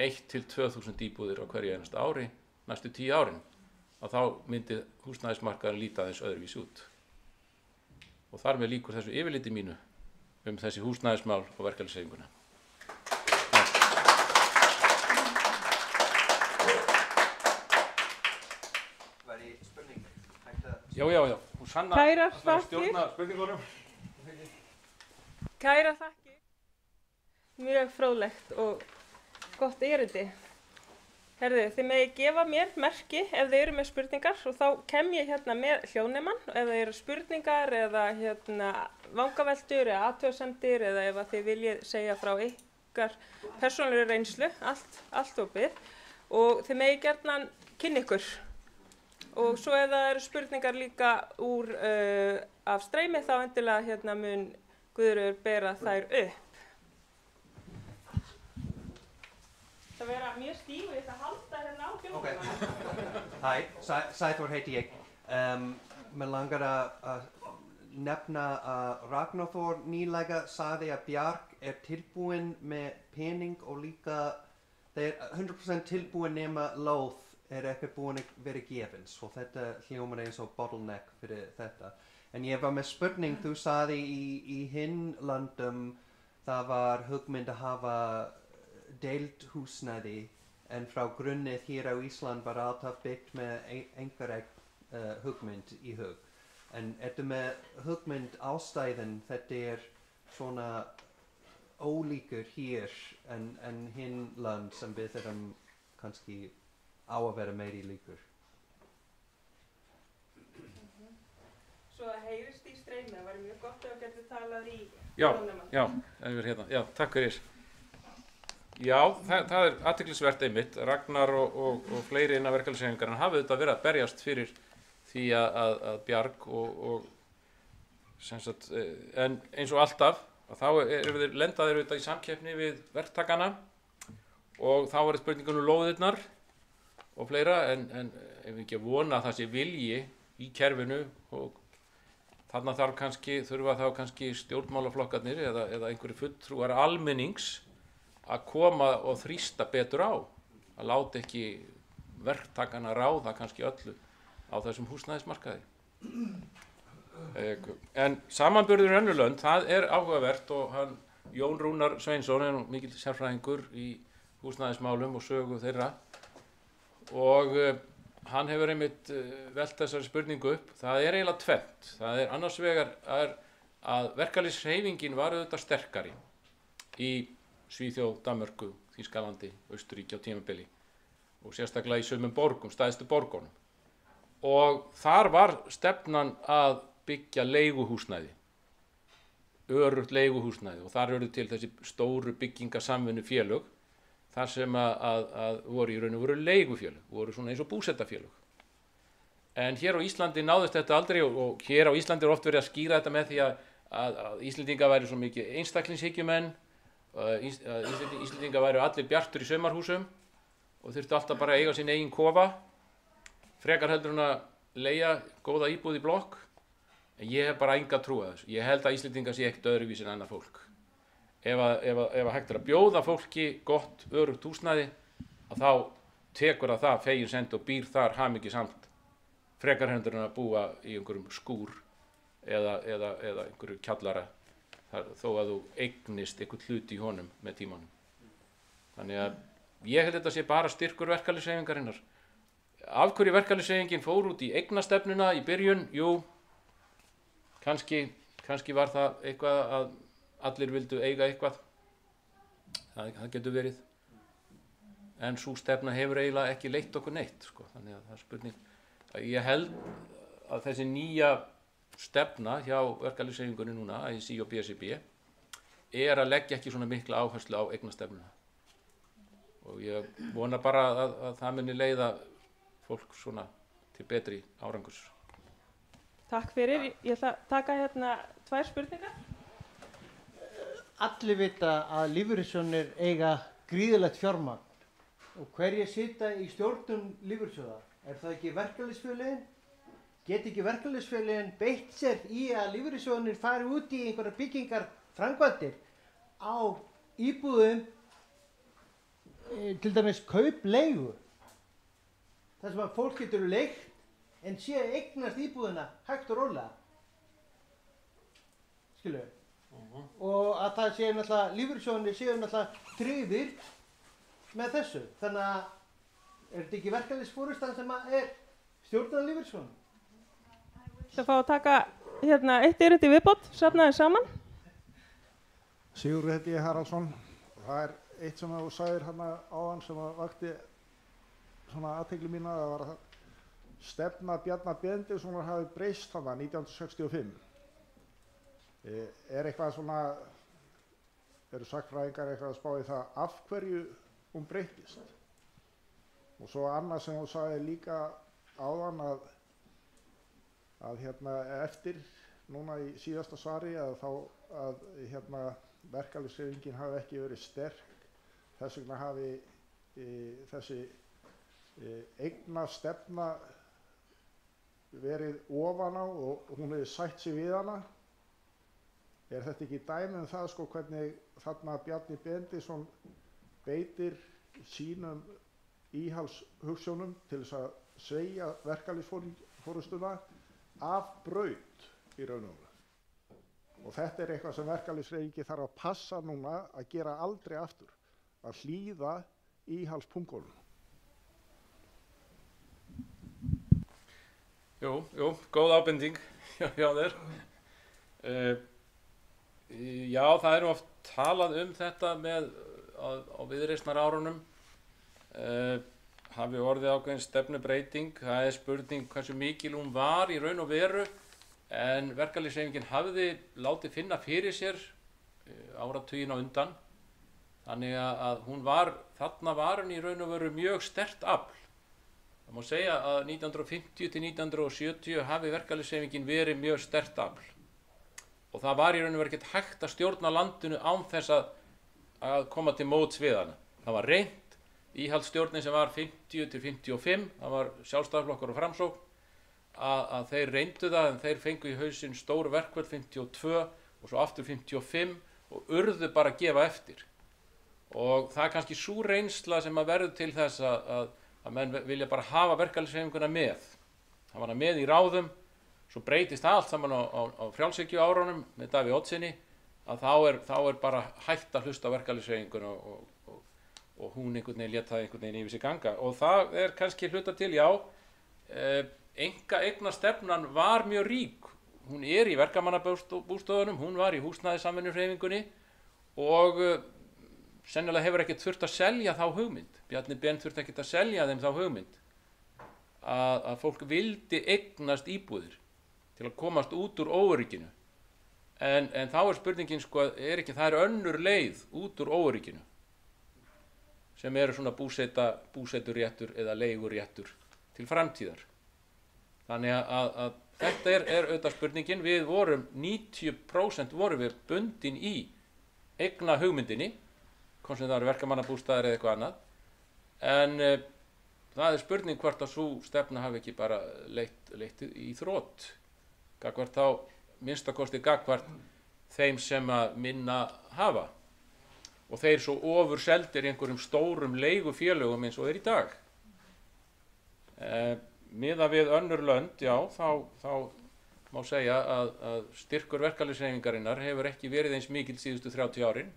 1–2000 íbúðir á hverju einasta ári næstu 10 árin, að þá myndi húsnæðismarkaðurinn líta þess öðruvísi út. Og þar með lýkur þessu yfirliti mínu þessi húsnæðismál og verkalýðshreyfinguna. Var í spurning? Já. Og Sanna Kærar ætlar að stjórna spurningunum. Kærar þakkir. Mjög fróðlegt og gott erindi. Herðu, þið megi gefa mér merki ef þið eru með spurningar og þá kem ég hérna með hljóðnemann ef það eru spurningar eða vangaveltur eða athugasemdir eða ef þið viljið segja frá ykkar persónulegri reynslu, allt opið, og þið megi gjarnan kynna ykkur. Og svo ef það eru spurningar líka úr af streymi þá endilega mun Guðröður bera þær upp. Það vera mjög stíf og ég ætla að halda hérna á hljóðnemann. Hæ, Sæþór heiti ég. Mér langar að nefna að Ragnar Þór nýlega sagði að Bjarg tilbúin með pening og líka þeir 100% tilbúin nema lóð ekki búin að vera gefin, svo þetta hljómar eins og bottleneck fyrir þetta. En ég var með spurning, þú sagði í hinn löndum það var hugmynd að hafa deilt húsnæði en frá grunnið hér á Ísland var alltaf byggt með einhverja hugmynd í hug. En þetta með hugmynd ástæðin, þetta svona ólíkur hér en hinn land sem við erum kannski á að vera meiri líkur. Svo að heyrist í streymi, það væri mjög gott ef að getur talað í Já, takk fyrir. Já, það athyglisvert einmitt. Ragnar og fleiri innan verkalýðshreyfingarinnar hafa auðvitað verið að berjast fyrir því að Bjarg og sem sagt, en eins og alltaf þá lenda þeir auðvitað í samkeppni við verktakana og þá var spurningunum lóðirnar og fleira en ef við ekki að vona að það sé vilji í kerfinu og þarna þurfa þá kannski stjórnmálaflokkarnir eða einhverjir fulltrúar almennings að koma og þrýsta betur á, að láta ekki verktakana ráða kannski öllu á þessum húsnæðismarkaði. En samanburður önnur lönd, það áhugavert og Jón Rúnar Sveinsson mikill sérfræðingur í húsnæðismálum og sögu þeirra og hann hefur einmitt velt þessari spurningu upp. Það eiginlega tvennt. Það annars vegar að verkalýðshreyfingin var auðvitað sterkari í Svíþjóð, Danmörku, Þýskalandi, Austurríki á tímabili og sérstaklega í sumum borgum, stærstu borgunum. Og þar var stefnan að byggja leiguhúsnæði, öruggt leiguhúsnæði og þar urðu til þessi stóru byggingasamvinnufélög þar sem að voru í raun og veru leigufélög, voru svona eins og búsettafélög. En hér á Íslandi náðist þetta aldrei og hér á Íslandi oft verið að skýra þetta með því að Íslendingar væru svo mikið einstaklingshyggjumenn, Íslendingar væru allir bjartur í saumarhúsum og þurftu alltaf bara að eiga sín eigin kofa, frekar heldur en að leigja góða íbúð í blokk. En ég hef bara enga trú að þessu. Ég held að Íslendingar sé ekkert öðruvísi en annað fólk. Ef hægt að bjóða fólki gott, öruggt húsnæði, að þá tekur það fegin send og býr þar hamingjusamt, frekar heldur en að búa í einhverjum skúr eða einhverju kjallara, þó að þú eignist einhvern hlut í honum með tímanum. Þannig að ég held þetta sé bara styrkur verkalýðshreyfingarinnar. Af hverju verkalýðshreyfingin fór út í eignastefnuna í byrjun? Jú, kannski var það eitthvað að allir vildu eiga eitthvað. Það getur verið. En sú stefna hefur eiginlega ekki leitt okkur neitt, sko. Þannig að það spurning. Ég held að þessi nýja stefna hjá verkalýðshreyfingunni núna, ASÍ og BSRB, að leggja ekki svona mikla áherslu á eignastefnuna. Og ég vona bara að það muni leiða fólk svona til betri árangurs. Takk fyrir. Ég ætla að taka hérna 2 spurningar. Allir vita að lífeyrissjóðir eiga gríðarlegt fjármagn og hverjir sitja í stjórnum lífeyrissjóða? Það ekki verkalýðsfélögin? Get ekki verkalýðsfélögin beitt sér í að lífeyrissjóðirnir fari út í einhverjar byggingar framkvæmdir á íbúðum, til dæmis kaupleigu, þar sem að fólk getur leigt en sé eignast íbúðina hægt og rólega. Skilur við? Og að það séu náttúrulega, lífeyrissjóðirnir séu náttúrulega tryggðir með þessu. Þannig að þetta ekki verkalýðsforystan sem stjórnar lífeyrissjóðunum? Það fá að taka hérna 1 erindi í viðbót, safnaði saman. Sigurður heiti ég Haraldsson. Það eitt sem þú sagðir hérna áðan sem vakti svona athygli mína, það var að stefna Bjarna Benediktssonar hafi breyst þarna 1965. Eitthvað svona, eru sagnfræðingar eitthvað að spá í það af hverju hún breyttist? Og svo annað sem þú sagði líka áðan að hérna eftir núna í síðasta svari að verkalýðshreyfingin hafi ekki verið sterk, þess vegna hafi þessi eignastefna verið ofan á og hún hefði sætt sig við hana. Er þetta ekki dæmi það sko hvernig þarna Bjarni Benediktsson beitir sínum íhaldshugsjónum til þess að sveigja verkalýðsforystuna af braut í raun og veru. Og þetta er eitthvað sem verkalýðshreyfingin þarf að passa núna að gera aldrei aftur, að hlýða íhaldspungólum. Jú, góð ábending hjá þér. Já, það er oft talað þetta með á viðreisnarárunum. Hafi orðið ákveðin stefnubreyting. Það er spurning hversu mikil hún var í raun og veru, en verkalýðshreyfingin hafði látið finna fyrir sér áratuginn á undan. Þannig að þarna var hún í raun og veru mjög sterkt afl. Það má segja að 1950 til 1970 hafi verkalýðshreyfingin verið mjög sterkt afl. Og það var í raun og veru ekkert hægt að stjórna landinu án þess að koma til móts við hana. Það var reynt, íhaldsstjórnin sem var 50 til 55, það var Sjálfstæðisflokkur og Framsókn, að þeir reyndu það, en þeir fengu í hausinn stór verkföll 52 og svo aftur 55 og urðu bara að gefa eftir. Og það er kannski sú reynsla sem verður til þess að menn vilja bara hafa verkalýðshreyfinguna með. Það var með í ráðum, svo breytist allt saman á frjálshyggju árunum með Davíð Oddssyni, að þá er bara hægt að hlusta á verkalýðshreyfinguna og hún einhvern veginn lét það einhvern veginn yfir sig ganga. Og það er kannski hluta til, já, einkaeignarstefnan var mjög rík. Hún er í verkamannabústöðunum, hún var í húsnæðissamvinnuhreyfingunni og sennilega hefur ekkert þurft að selja þá hugmynd. Bjarni Ben þurfti ekkert að selja þeim þá hugmynd að fólk vildi eignast íbúðir til að komast út úr óörygginu. En þá er spurningin sko, það er önnur leið út úr óörygginu sem eru svona búseturéttur eða leiguréttur til framtíðar. Þannig að þetta er auðvitað spurningin. Við vorum 90% vorum við bundin í eigna hugmyndinni, hvort sem það eru verkamannabústaðir eða eitthvað annað. En það er spurning hvort að sú stefna hafi ekki bara leitt í þrot. Gagnvart þá minnstakosti gagnvart þeim sem að minna hafa. Og þeir svo ofurseldir í einhverjum stórum leigufélögum eins og þeir í dag. Miðað við önnur lönd, já, þá má segja að styrkur verkalýðshreyfingarinnar hefur ekki verið eins mikill síðustu 30 árin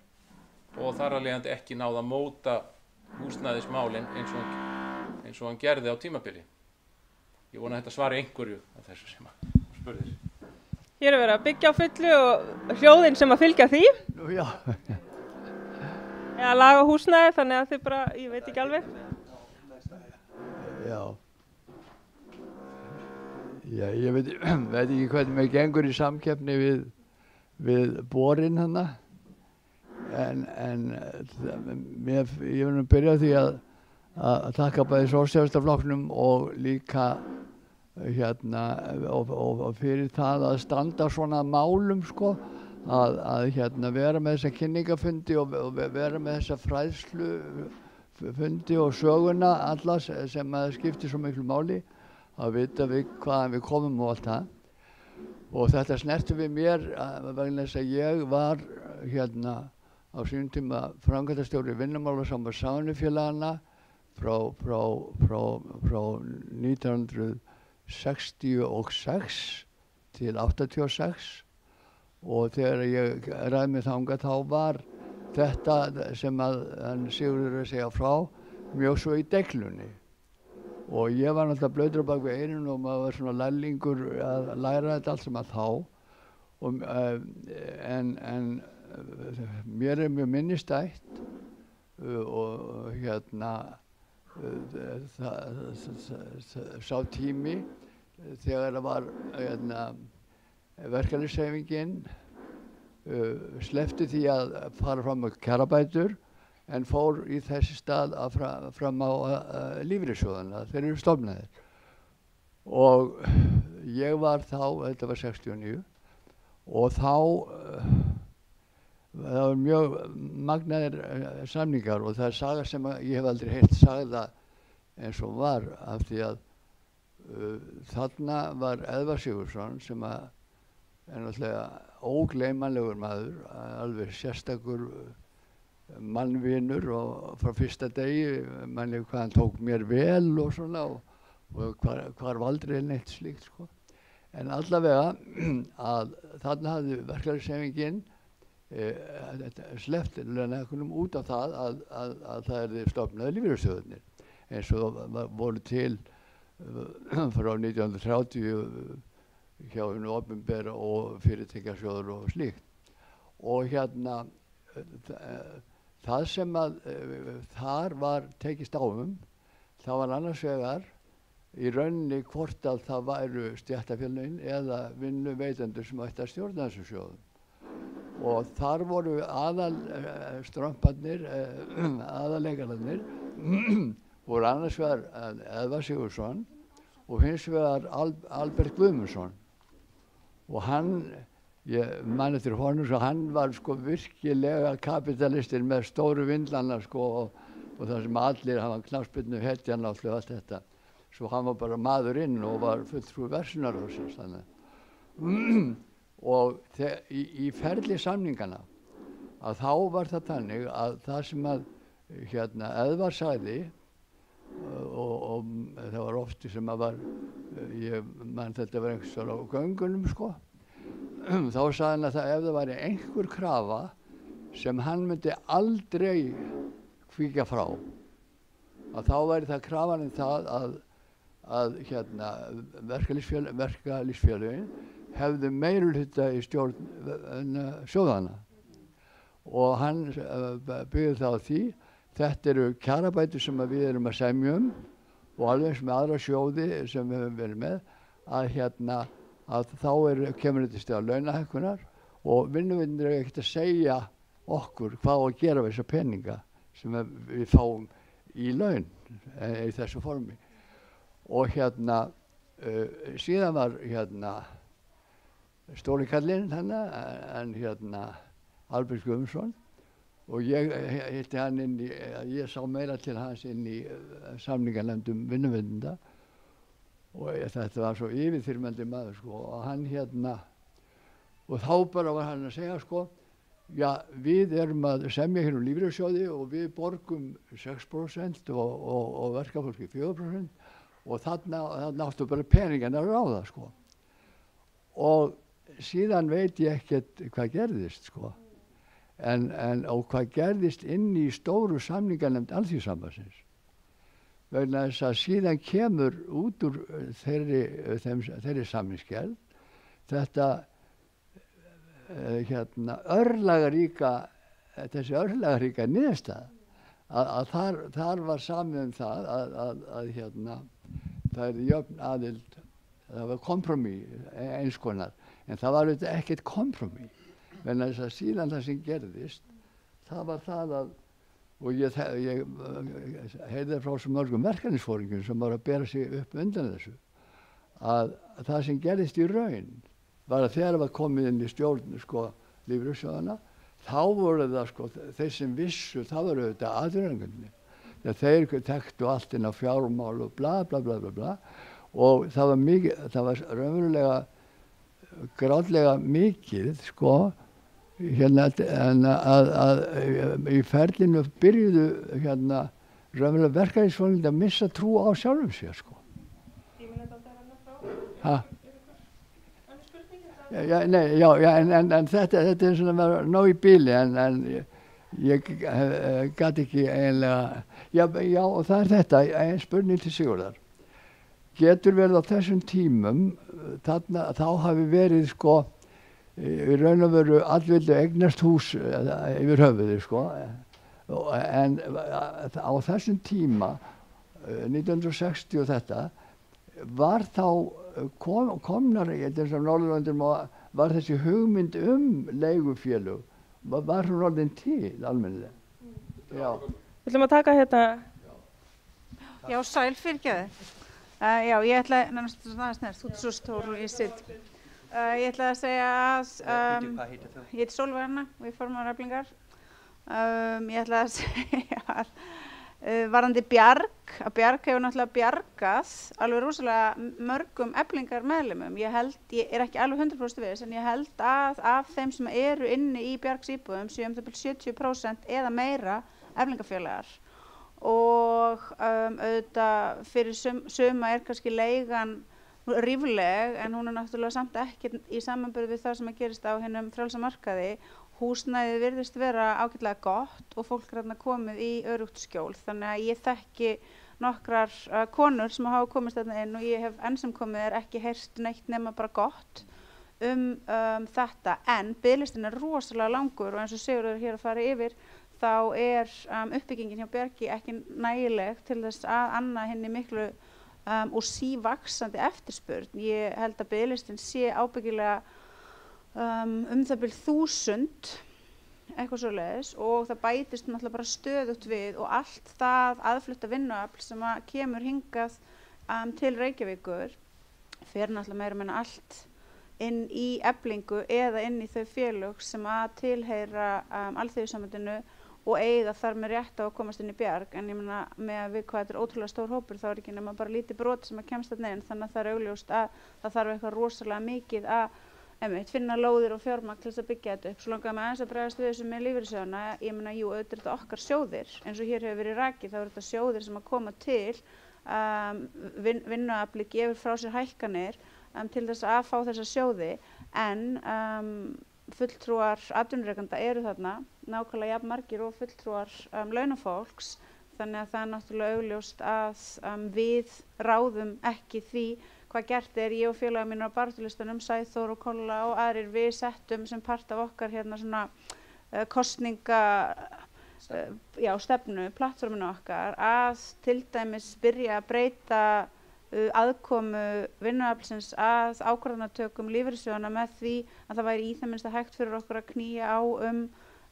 og þar af leiðandi ekki náð að móta húsnæðismálin eins og hann gerði á tímabili. Ég vona að þetta svari einhverju af þessu sem að spurðir. Hér er verið að byggja á fullu og hljóðin sem að fylgja því. Já. Eða laga húsnæði, þannig að þið bara, ég veit ekki alveg. Já. Já, ég veit ekki hvernig mér gengur í samkeppni við borinn hana. En ég vil nú byrja á því að þakka bæði Sósíalistaflokknum og líka og fyrir það að standa svona málum sko, að vera með þessa kynningafundi og vera með þessa fræðslufundi og söguna alla sem skiptir svo miklu máli, að vita hvaðan við komum og allt það. Og þetta snerti við mér vegna þess að ég var á sínum tíma framkvæmdastjóri Vinnumálasambands Samvinnufélaganna frá 1966 til 86, og þegar ég ræði mig þangað þá var þetta sem að Sigurður er að segja frá mjög svo í deglunni. Og ég var náttúrulega blautur á bak við eyrun og maður var svona lærlingur að læra þetta allt sem að þá. En mér er mjög minnistætt og sá tími þegar það var verkalýðshreyfingin sleppti því að fara fram á kjarabætur en fór í þessi stað fram á lífeyrissjóðana, þeir eru stofnaðir. Og ég var þá, þetta var 69, og þá það var mjög magnaðir samningar, og það er saga sem ég hef aldrei heyrt sagða eins og var, af því að þarna var Eðvarð Sigurðsson sem er náttúrulega ógleymanlegur maður, alveg sérstakur mannvinur og frá fyrsta degi manni hvað hann tók mér vel og svona og hvar valdrið neitt slíkt sko. En allavega að þarna hafði verkalýðshreyfingin sleppt launahækkunum út af það að það yrði stofnaði lífeyrissjóðirnir eins og voru til frá 1930 hjá hinu opinbera og fyrirtækjasjóður og slíkt. Og hérna það sem að þar var tekist á það var annars vegar í rauninni hvort að það væru stéttarfélögin eða vinnuveitendur sem ætti að stjórna þessum sjóðum. Og þar voru strömparnir, aðalleikararnir, voru annars vegar Eðvarð Sigurðsson og hins vegar Albert Guðmundsson. Og hann, ég man eftir honum, svo hann var sko virkilega kapitalistin með stóru vindlana sko og það sem allir, hann var knattspyrnu hetjan og allt þetta. Svo hann var bara maðurinn og var fulltrúi verslunarhússins þannig. Og í ferli samningana að þá var það þannig að það sem að Eðvarð sagði og það var oft sem að var, ég man þetta var einhvers vegar á göngunum sko, þá sagði hann að ef það væri einhver krafa sem hann myndi aldrei hvíkja frá, að þá væri það krafan það að verkalýðsfélögin hefðu meirihluta í stjórn sjóðanna og hann byggði það á því. Þetta eru kjarabætur sem við erum að semja og alveg eins með aðra sjóði sem við höfum verið með að þá kemur þetta í stað launahækkunar og vinnuveitendur eiga ekkert að segja okkur hvað á að gera við þessa peninga sem við fáum í laun í þessu formi. Og síðan var stóri kallinn en Albert Guðmundsson og ég hitti hann ég sá meira til hans inn í samninganefndum vinnuveitenda og þetta var svo yfirþyrmandi maður sko og hann og þá bara var hann að segja sko, já við erum að semja hér lífeyrissjóði og við borgum 6% og verkafólki 4% og þarna áttu bara peningana að ráða sko. Og síðan veit ég ekkert hvað gerðist sko. Og hvað gerðist inn í stóru samninganefnd Alþýðusambandsins. Vegna þess að síðan kemur út úr þeirri samningsgerð þetta þessi örlagaríka niðurstaða að þar var samið það að það er jöfn aðild, það var kompromiss eins konar, en það var auðvitað ekkert kompromiss. Vegna þess að síðan það sem gerðist, það var það og ég heyrði frá svo mörgum verkalýðsforingjum sem var að bera sig upp undan þessu, að það sem gerðist í raun var að þegar það var komið inn í stjórn sko lífeyrissjóðanna, þá voru það sko þeir sem vissu, það voru auðvitað atvinnurekendur. Þeir þekktu allt inn á fjármál og bla bla bla bla bla og það var raunverulega gráðlega mikið sko að í ferlinu byrjuðu raunverulega verkalýðsforingjar að missa trú á sjálfum sér sko. En þetta er svona að ná í bíli en ég gat ekki eiginlega, já og það er þetta, ein spurning til Sigurðar. Getur verið á þessum tímum, þá hafi verið sko, í raun og veru allvildu eignast hús yfir höfuði sko, en á þessum tíma, 1960 og þetta, var þá komnar, eins og Norðurlöndum, var þessi hugmynd leigufélög, var hún orðin til almennilega? Já. Við ætlum að taka hérna. Já, sæl fyrirgefðu. Já, ég ætla, þú ert svo stór og ég sitt. Ég ætla að segja að ég heiti Sólveig Anna og ég formar Eflingar. Ég ætla að segja að Varðandi Bjarg, að Bjarg hefur náttúrulega bjargað alveg rosalega mörgum Eflingar meðlimum. Ég er ekki alveg 100% viss, en ég held að af þeim sem eru inni í Bjargs íbúðum séu það 70% eða meira Eflingafélagar. Og auðvitað fyrir suma kannski leigan rífleg, en hún náttúrulega samt ekki í samanburði við það sem gerist á hinum frjálsa markaði. Húsnæðið virðist vera ágætlega gott og fólk er komið í öruggt skjól, þannig að ég þekki nokkrar konur sem hafa komist þarna inn og ég hef enn sem komið ekki heyrt neitt nema bara gott þetta, en biðlistinn er rosalega langur og eins og Sigurður hér að fara yfir, þá er uppbyggingin hjá Bjargi ekki nægileg til þess að anna henni miklu og sívaxandi eftirspurn. Ég held að biðlistinn sé ábyggilega það bil 1000 eitthvað svoleiðis og það bætist náttúrulega bara stöðugt við og allt það aðflutta vinnuafl sem kemur hingað til Reykjavíkur fer náttúrulega meira meina allt inn í Eflingu eða inn í þau félög sem að tilheyra Alþýðusambandinu og eiga þar með rétt á að komast inn í Bjarg, en ég meina með við hvað þetta er ótrúlega stór hópur þá ekki nema bara lítið brot sem kemst þarna inn, þannig að það er augljóst að það þarf eitthvað rosalega mikið að finna lóðir og fjármagn til þess að byggja þetta upp. Svo langar mig aðeins að bregðast við þessu með lífeyrissjóðina. Ég meina, jú, auðvitað er þetta okkar sjóðir, eins og hér hefur verið rakið, þá þetta sjóðir sem að koma til vinnuafli gefur frá sér hækkanir til þess að fá þessa sjóði, en fulltrúar atvinnurekenda eru þarna, nákvæmlega jafn margir og fulltrúar launafólks, þannig að það er náttúrulega augljóst að við ráðum ekki því hvað gert er. Ég og félagar mínir á baráttulistanum, Sæþór og Kolla og aðrir, við settum sem part af okkar hérna svona kosninga stefnu, plattforminu okkar, að til dæmis byrja að breyta aðkomu vinnuaflsins að ákvarðanatökum lífeyrissjóðanna með því að það væri í það minnsta hægt fyrir okkur að knýja á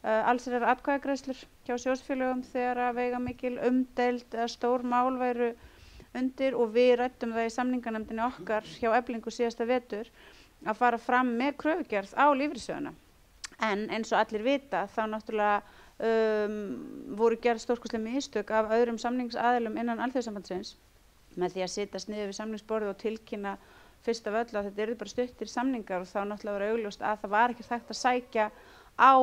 allsherjar atkvæðagreiðslur hjá sjóðsfélögum þegar að veigamikil umdeild eða stór mál væru undir, og við ræddum það í samninganefndinni okkar hjá Eflingu síðasta vetur að fara fram með kröfugerð á lífeyrissjóðina. En eins og allir vita þá náttúrulega voru gerð stórkostleg mistök af öðrum samningsaðilum innan Alþýðusambandsins með því að sitjast niður við samningsborðið og tilkynna fyrst af öllu að þetta eru bara stuttir samningar, og þá náttúrulega var augljóst að það var ekki hægt að sækja á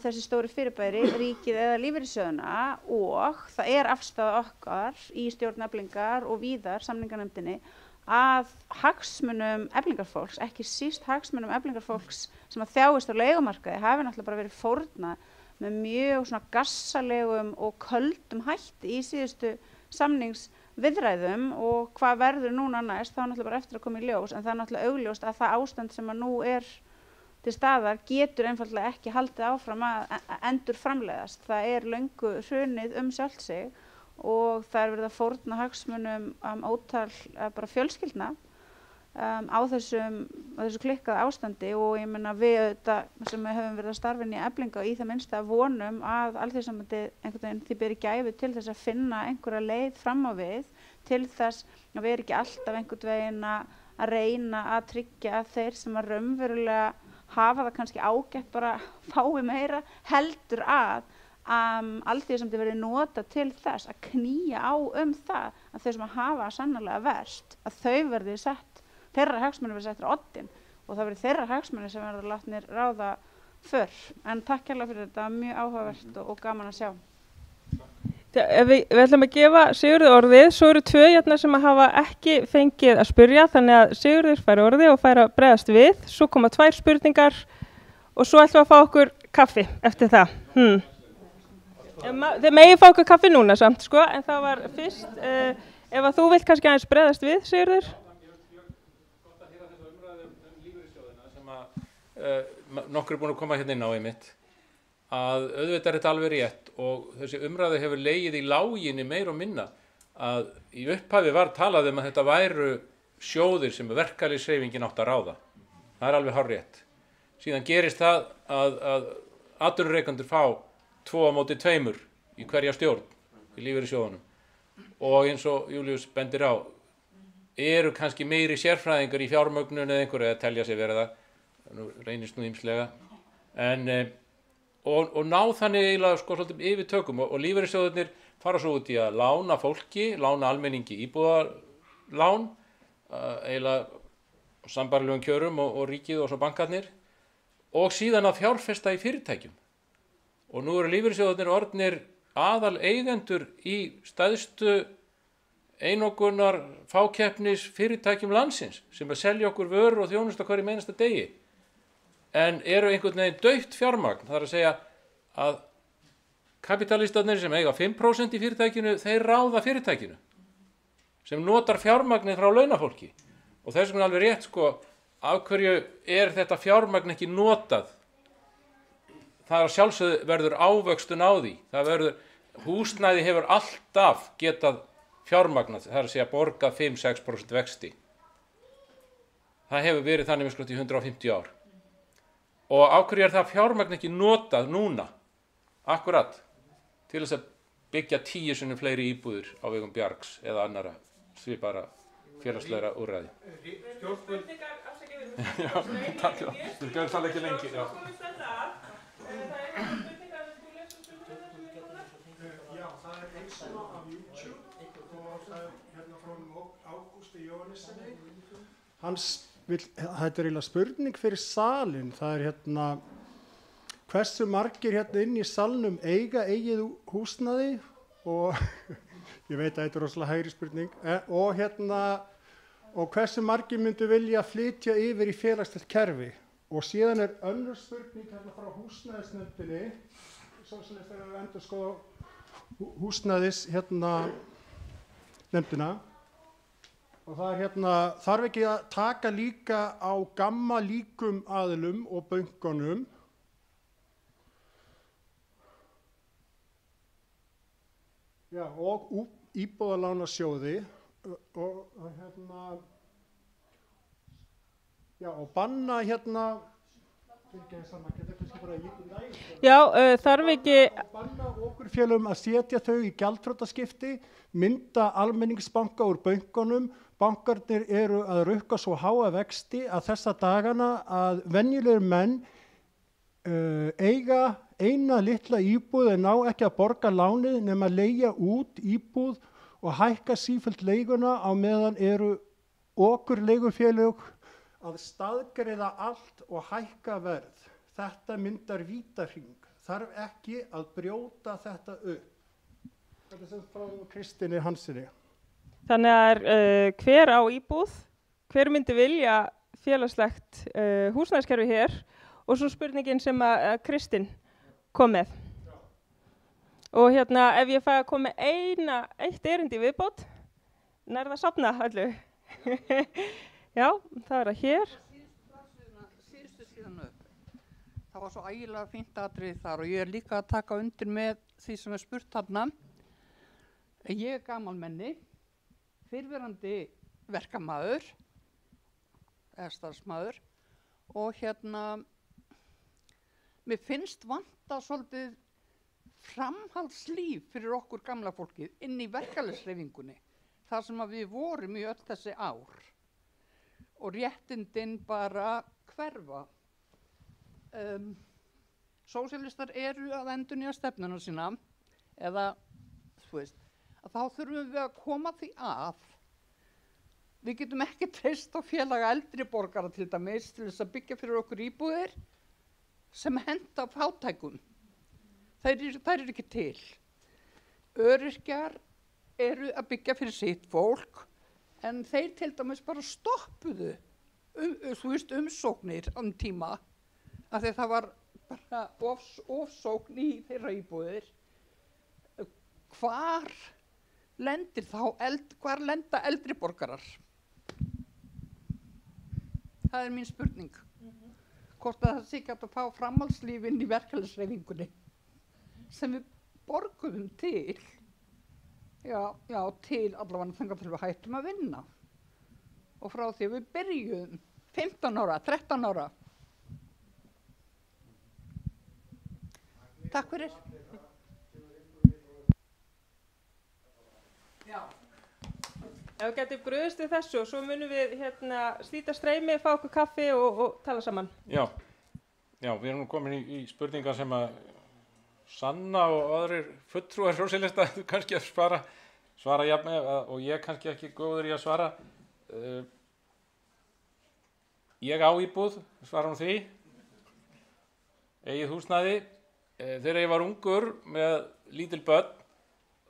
þessi stóru fyrirbæri, ríkið eða lífeyrissjóðina, og það er afstaða okkar í stjórn Eflingar og víðar samninganefndinni að hagsmunum Eflingarfólks, ekki síst hagsmunum Eflingarfólks sem að þjáist á leigumarkaði, hafi náttúrulega bara verið fórnað með mjög svona gassalegum og köldum hætti í síðustu samningsviðræðum, og hvað verður núna næst, þá náttúrulega bara eftir að koma í ljós, en það er náttúrulega augljóst að það ástand sem að nú er til staðar getur einfaldlega ekki haldið áfram að endur framleiðast. Það er löngu hrunið sjálft sig og það er verið að fórna hagsmunum ótal bara fjölskyldna á þessu klikkaða ástandi, og ég meina við auðvitað sem við höfum verið að starfa inn í Eflingu í það minnsta vonum að Alþýðusambandið einhvern veginn því beri gæfu til þess að finna einhverja leið fram á við til þess að við ekki alltaf einhvern veginn að reyna að tryggja að þeir sem að raunverulega hafa það kannski ágætt bara fái meira, heldur að Alþýðusambandið verði notað til þess að knýja á það að þeir sem hafa sannarlega verst, að þau verði sett, þeirra hagsmunir verði settir á oddinn, og það verði þeirra hagsmunir sem verður látnir ráða för. En takk kærlega fyrir þetta, mjög áhugavert og gaman að sjá. Við ætlum að gefa Sigurði orðið, svo eru 2 hérna sem að hafa ekki fengið að spyrja, þannig að Sigurður fær orðið og fær að bregðast við, svo koma 2 spurningar og svo ætlum við að fá okkur kaffi eftir það. Þið megið fá okkur kaffi núna samt, sko, en það var fyrst, ef að þú vilt kannski aðeins bregðast við, Sigurður. Gott að heyra þessa umræðu lífeyrissjóðina sem að nokkur er búin að koma hérna inn á einmitt, að auðvitað er þetta alveg rétt, og þessi umræða hefur legið í láginni meir og minna, að í upphafi var talað að þetta væru sjóðir sem verkalýðshreyfingin átt að ráða. Það er alveg hárrétt. Síðan gerist það að atvinnurekendur fá 2 á móti 2 í hverja stjórn í lífeyrissjóðunum, og eins og Júlíus bendir á, eru kannski meiri sérfræðingar í fjármögnun eða einhverju að telja sig vera það, reynist nú ýmslega, en og ná þannig eiginlega sko svolítið yfirtökum, og lífeyrissjóðirnir fara svo út í að lána fólki, lána almenningi íbúðarlán, eiginlega sambærilegum kjörum og ríkið og svo bankarnir, og síðan að fjárfesta í fyrirtækjum. Og nú eru lífeyrissjóðirnir orðnir aðal eigendur í stærstu einokunar fákeppnis fyrirtækjum landsins sem að selja okkur vörur og þjónustu hverjum einasta degi. En eru einhvern veginn dautt fjármagn, það er að segja að kapitalistarnir sem eiga 5% í fyrirtækinu, þeir ráða fyrirtækinu sem notar fjármagnið frá launafólki. Og þess vegna alveg rétt af hverju þetta fjármagn ekki notað? Það er að sjálfsögðu verður ávöxtun á því. Húsnæði hefur alltaf getað fjármagnað, það er að segja borgað 5-6% vexti. Það hefur verið þannig í 150 ár. Og af hverju það fjármagn ekki notað núna, akkurat, til þess að byggja 10 sinnum fleiri íbúðir á vegum Bjargs eða annara svipara félagslegra úrræði. Spurningar, afsakið við. Já, takk fyrir það. Þú gerðist alveg ekki lengi. Já. Það er spurningar sem þú lesur sögurnar sem er komnar? Já, það er eins og af YouTube og það er frá Ágústi Jóhannessyni. Þetta er eiginlega spurning fyrir salin. Það er hversu margir inn í salnum eiga eigið húsnæði og ég veit að þetta er rosalega hægri spurning og hversu margir myndu vilja flytja yfir í félagslegt kerfi. Og síðan er önnur spurning frá húsnæðisnefndinni, sósíalistar eru að endurskoða húsnæðis nefndina. Og það er þarf ekki að taka líka á gamma líkum aðilum og bönkunum. Já, og íbúðalánasjóði og já, og banna Já, þarf ekki banna okurfélögum að setja þau í gjaldþrotaskipti, mynda almenningsbanka úr bönkunum. Bankarnir eru að rukka svo háa vexti að þessa dagana að venjulegir menn eiga eina litla íbúð en ná ekki að borga lánið nema að leigja út íbúð og hækka sífellt leiguna á meðan eru okurleigufélög að staðgreiða allt og hækka verð. Þetta myndar vítahring. Þarf ekki að brjóta þetta upp. Þetta er sem frá Kristíni Hansinni. Þannig að hver á íbúð, hver myndi vilja félagslegt húsnæðiskerfi hér og svo spurningin sem að Kristín kom með. Og ef ég fæ að koma með eitt erindi viðbót, nær það safna öllu. Já, það er það hér. Síðustu síðan upp. Það var svo ægilega fínt atriði þar og ég er líka að taka undir með því sem er spurt þarna. Ég er gamalmenni, fyrrverandi verkamaður, eða starfsmaður og mér finnst vanta svolítið framhaldslíf fyrir okkur gamla fólkið inn í verkalýðshreyfingunni, þar sem að við vorum í öll þessi ár og réttindin bara hverfa. Sósíalistar eru að endurnýja stefnuna sína eða, að þá þurfum við að koma því að. Við getum ekki treyst á félaga eldri borgara til dæmis til þess að byggja fyrir okkur íbúðir sem henda fátækum. Þær eru ekki til. Öryrkjar eru að byggja fyrir sitt fólk en þeir til dæmis bara stoppuðu umsóknir tíma af því það var bara ofsókn í þeirra íbúðir. Hvar lenda eldri borgarar? Það er mín spurning. Hvort að það sé ekki að fá framhaldslífinn í verkalýðshreyfingunni sem við borguðum til. Já, til allavega þangað til við hættum að vinna. Og frá því við byrjuðum 15 ára, 13 ára. Takk fyrir. Já. Ef við getum brugðist við þessu og svo munum við slíta streymi, fá okkur kaffi og tala saman. Já, við erum komin í spurningar sem að Sanna og aðrir fulltrúar sósíalista kannski að svara jafn og ég kannski ekki góður í að svara. Ég á íbúð, svara hún því, eigið húsnæði. Þegar ég var ungur með lítil börn,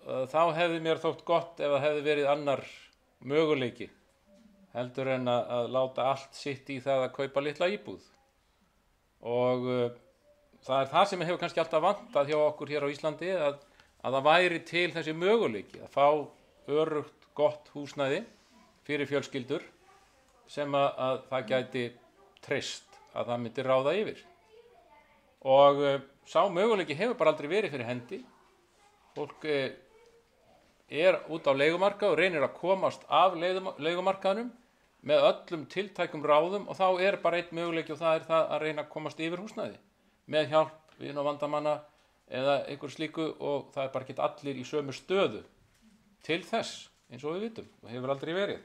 þá hefði mér þótt gott ef það hefði verið annar möguleiki heldur en að láta allt sitt í það að kaupa litla íbúð. Og það er það sem hefur kannski alltaf vantað hjá okkur hér á Íslandi, að það væri til þessi möguleiki að fá öruggt gott húsnæði fyrir fjölskyldur sem að það gæti treyst að það myndi ráða yfir. Og sá möguleiki hefur bara aldrei verið fyrir hendi. Fólk er út á leigumarkað og reynir að komast af leigumarkaðnum með öllum tiltækum ráðum og þá er bara einn möguleiki og það er það að reyna að komast yfir húsnæði með hjálp vina og vandamanna eða einhver slíku og það er bara ekki allir í sömu stöðu til þess eins og við vitum og hefur aldrei verið.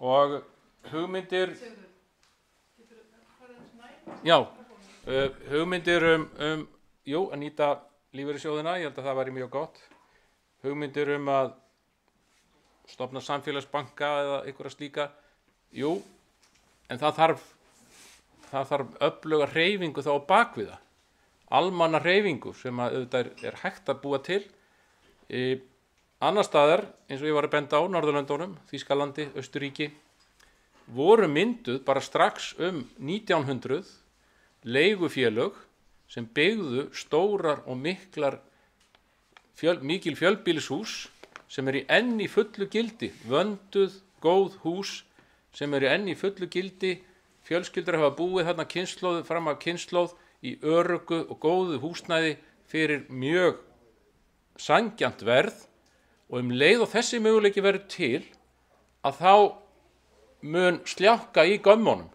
Og hugmyndir hugmyndir að nýta lífeyrissjóðina, ég held að það væri mjög gott. Hugmyndir að stofna samfélagsbanka eða einhverja slíka, en það þarf öfluga hreyfingu þá á bakviða, almanna hreyfingu sem auðvitað er hægt að búa til. Annar staðar, eins og ég var að benda á, Norðurlöndunum, Þýskalandi, Austurríki, voru mynduð bara strax 1900 leigufélög sem byggðu stórar og mikil fjölbýlishús sem eru enn í fullu gildi, vönduð, góð hús sem eru enn í fullu gildi. Fjölskyldur hafa búið þarna kynslóð fram af kynslóð í öruggu og góðu húsnæði fyrir mjög sanngjarnt verð og leið og þessi möguleiki verður til að þá mun sljákka í gömmunum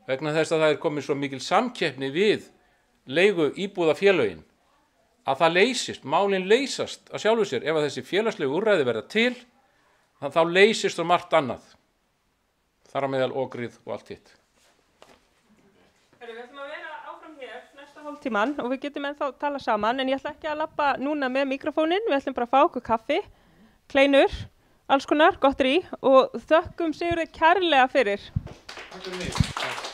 vegna þess að það er komin svo mikil samkeppni við leigu íbúðafélögin að það leysist, málin leysast að sjálfu sér ef að þessi félagslegu úrræði verða til, þá leysist og margt annað, þar á meðal okrið og allt hitt. Við ætlum að vera áfram hér næsta hálftíman og við getum ennþá tala saman en ég ætla ekki að labba núna með mikrofónin, við ætlum bara að fá okkur kaffi, kleinur, alls konar, gotterí og þökkum Sigurði kærlega fyrir. Takk fyrir mig.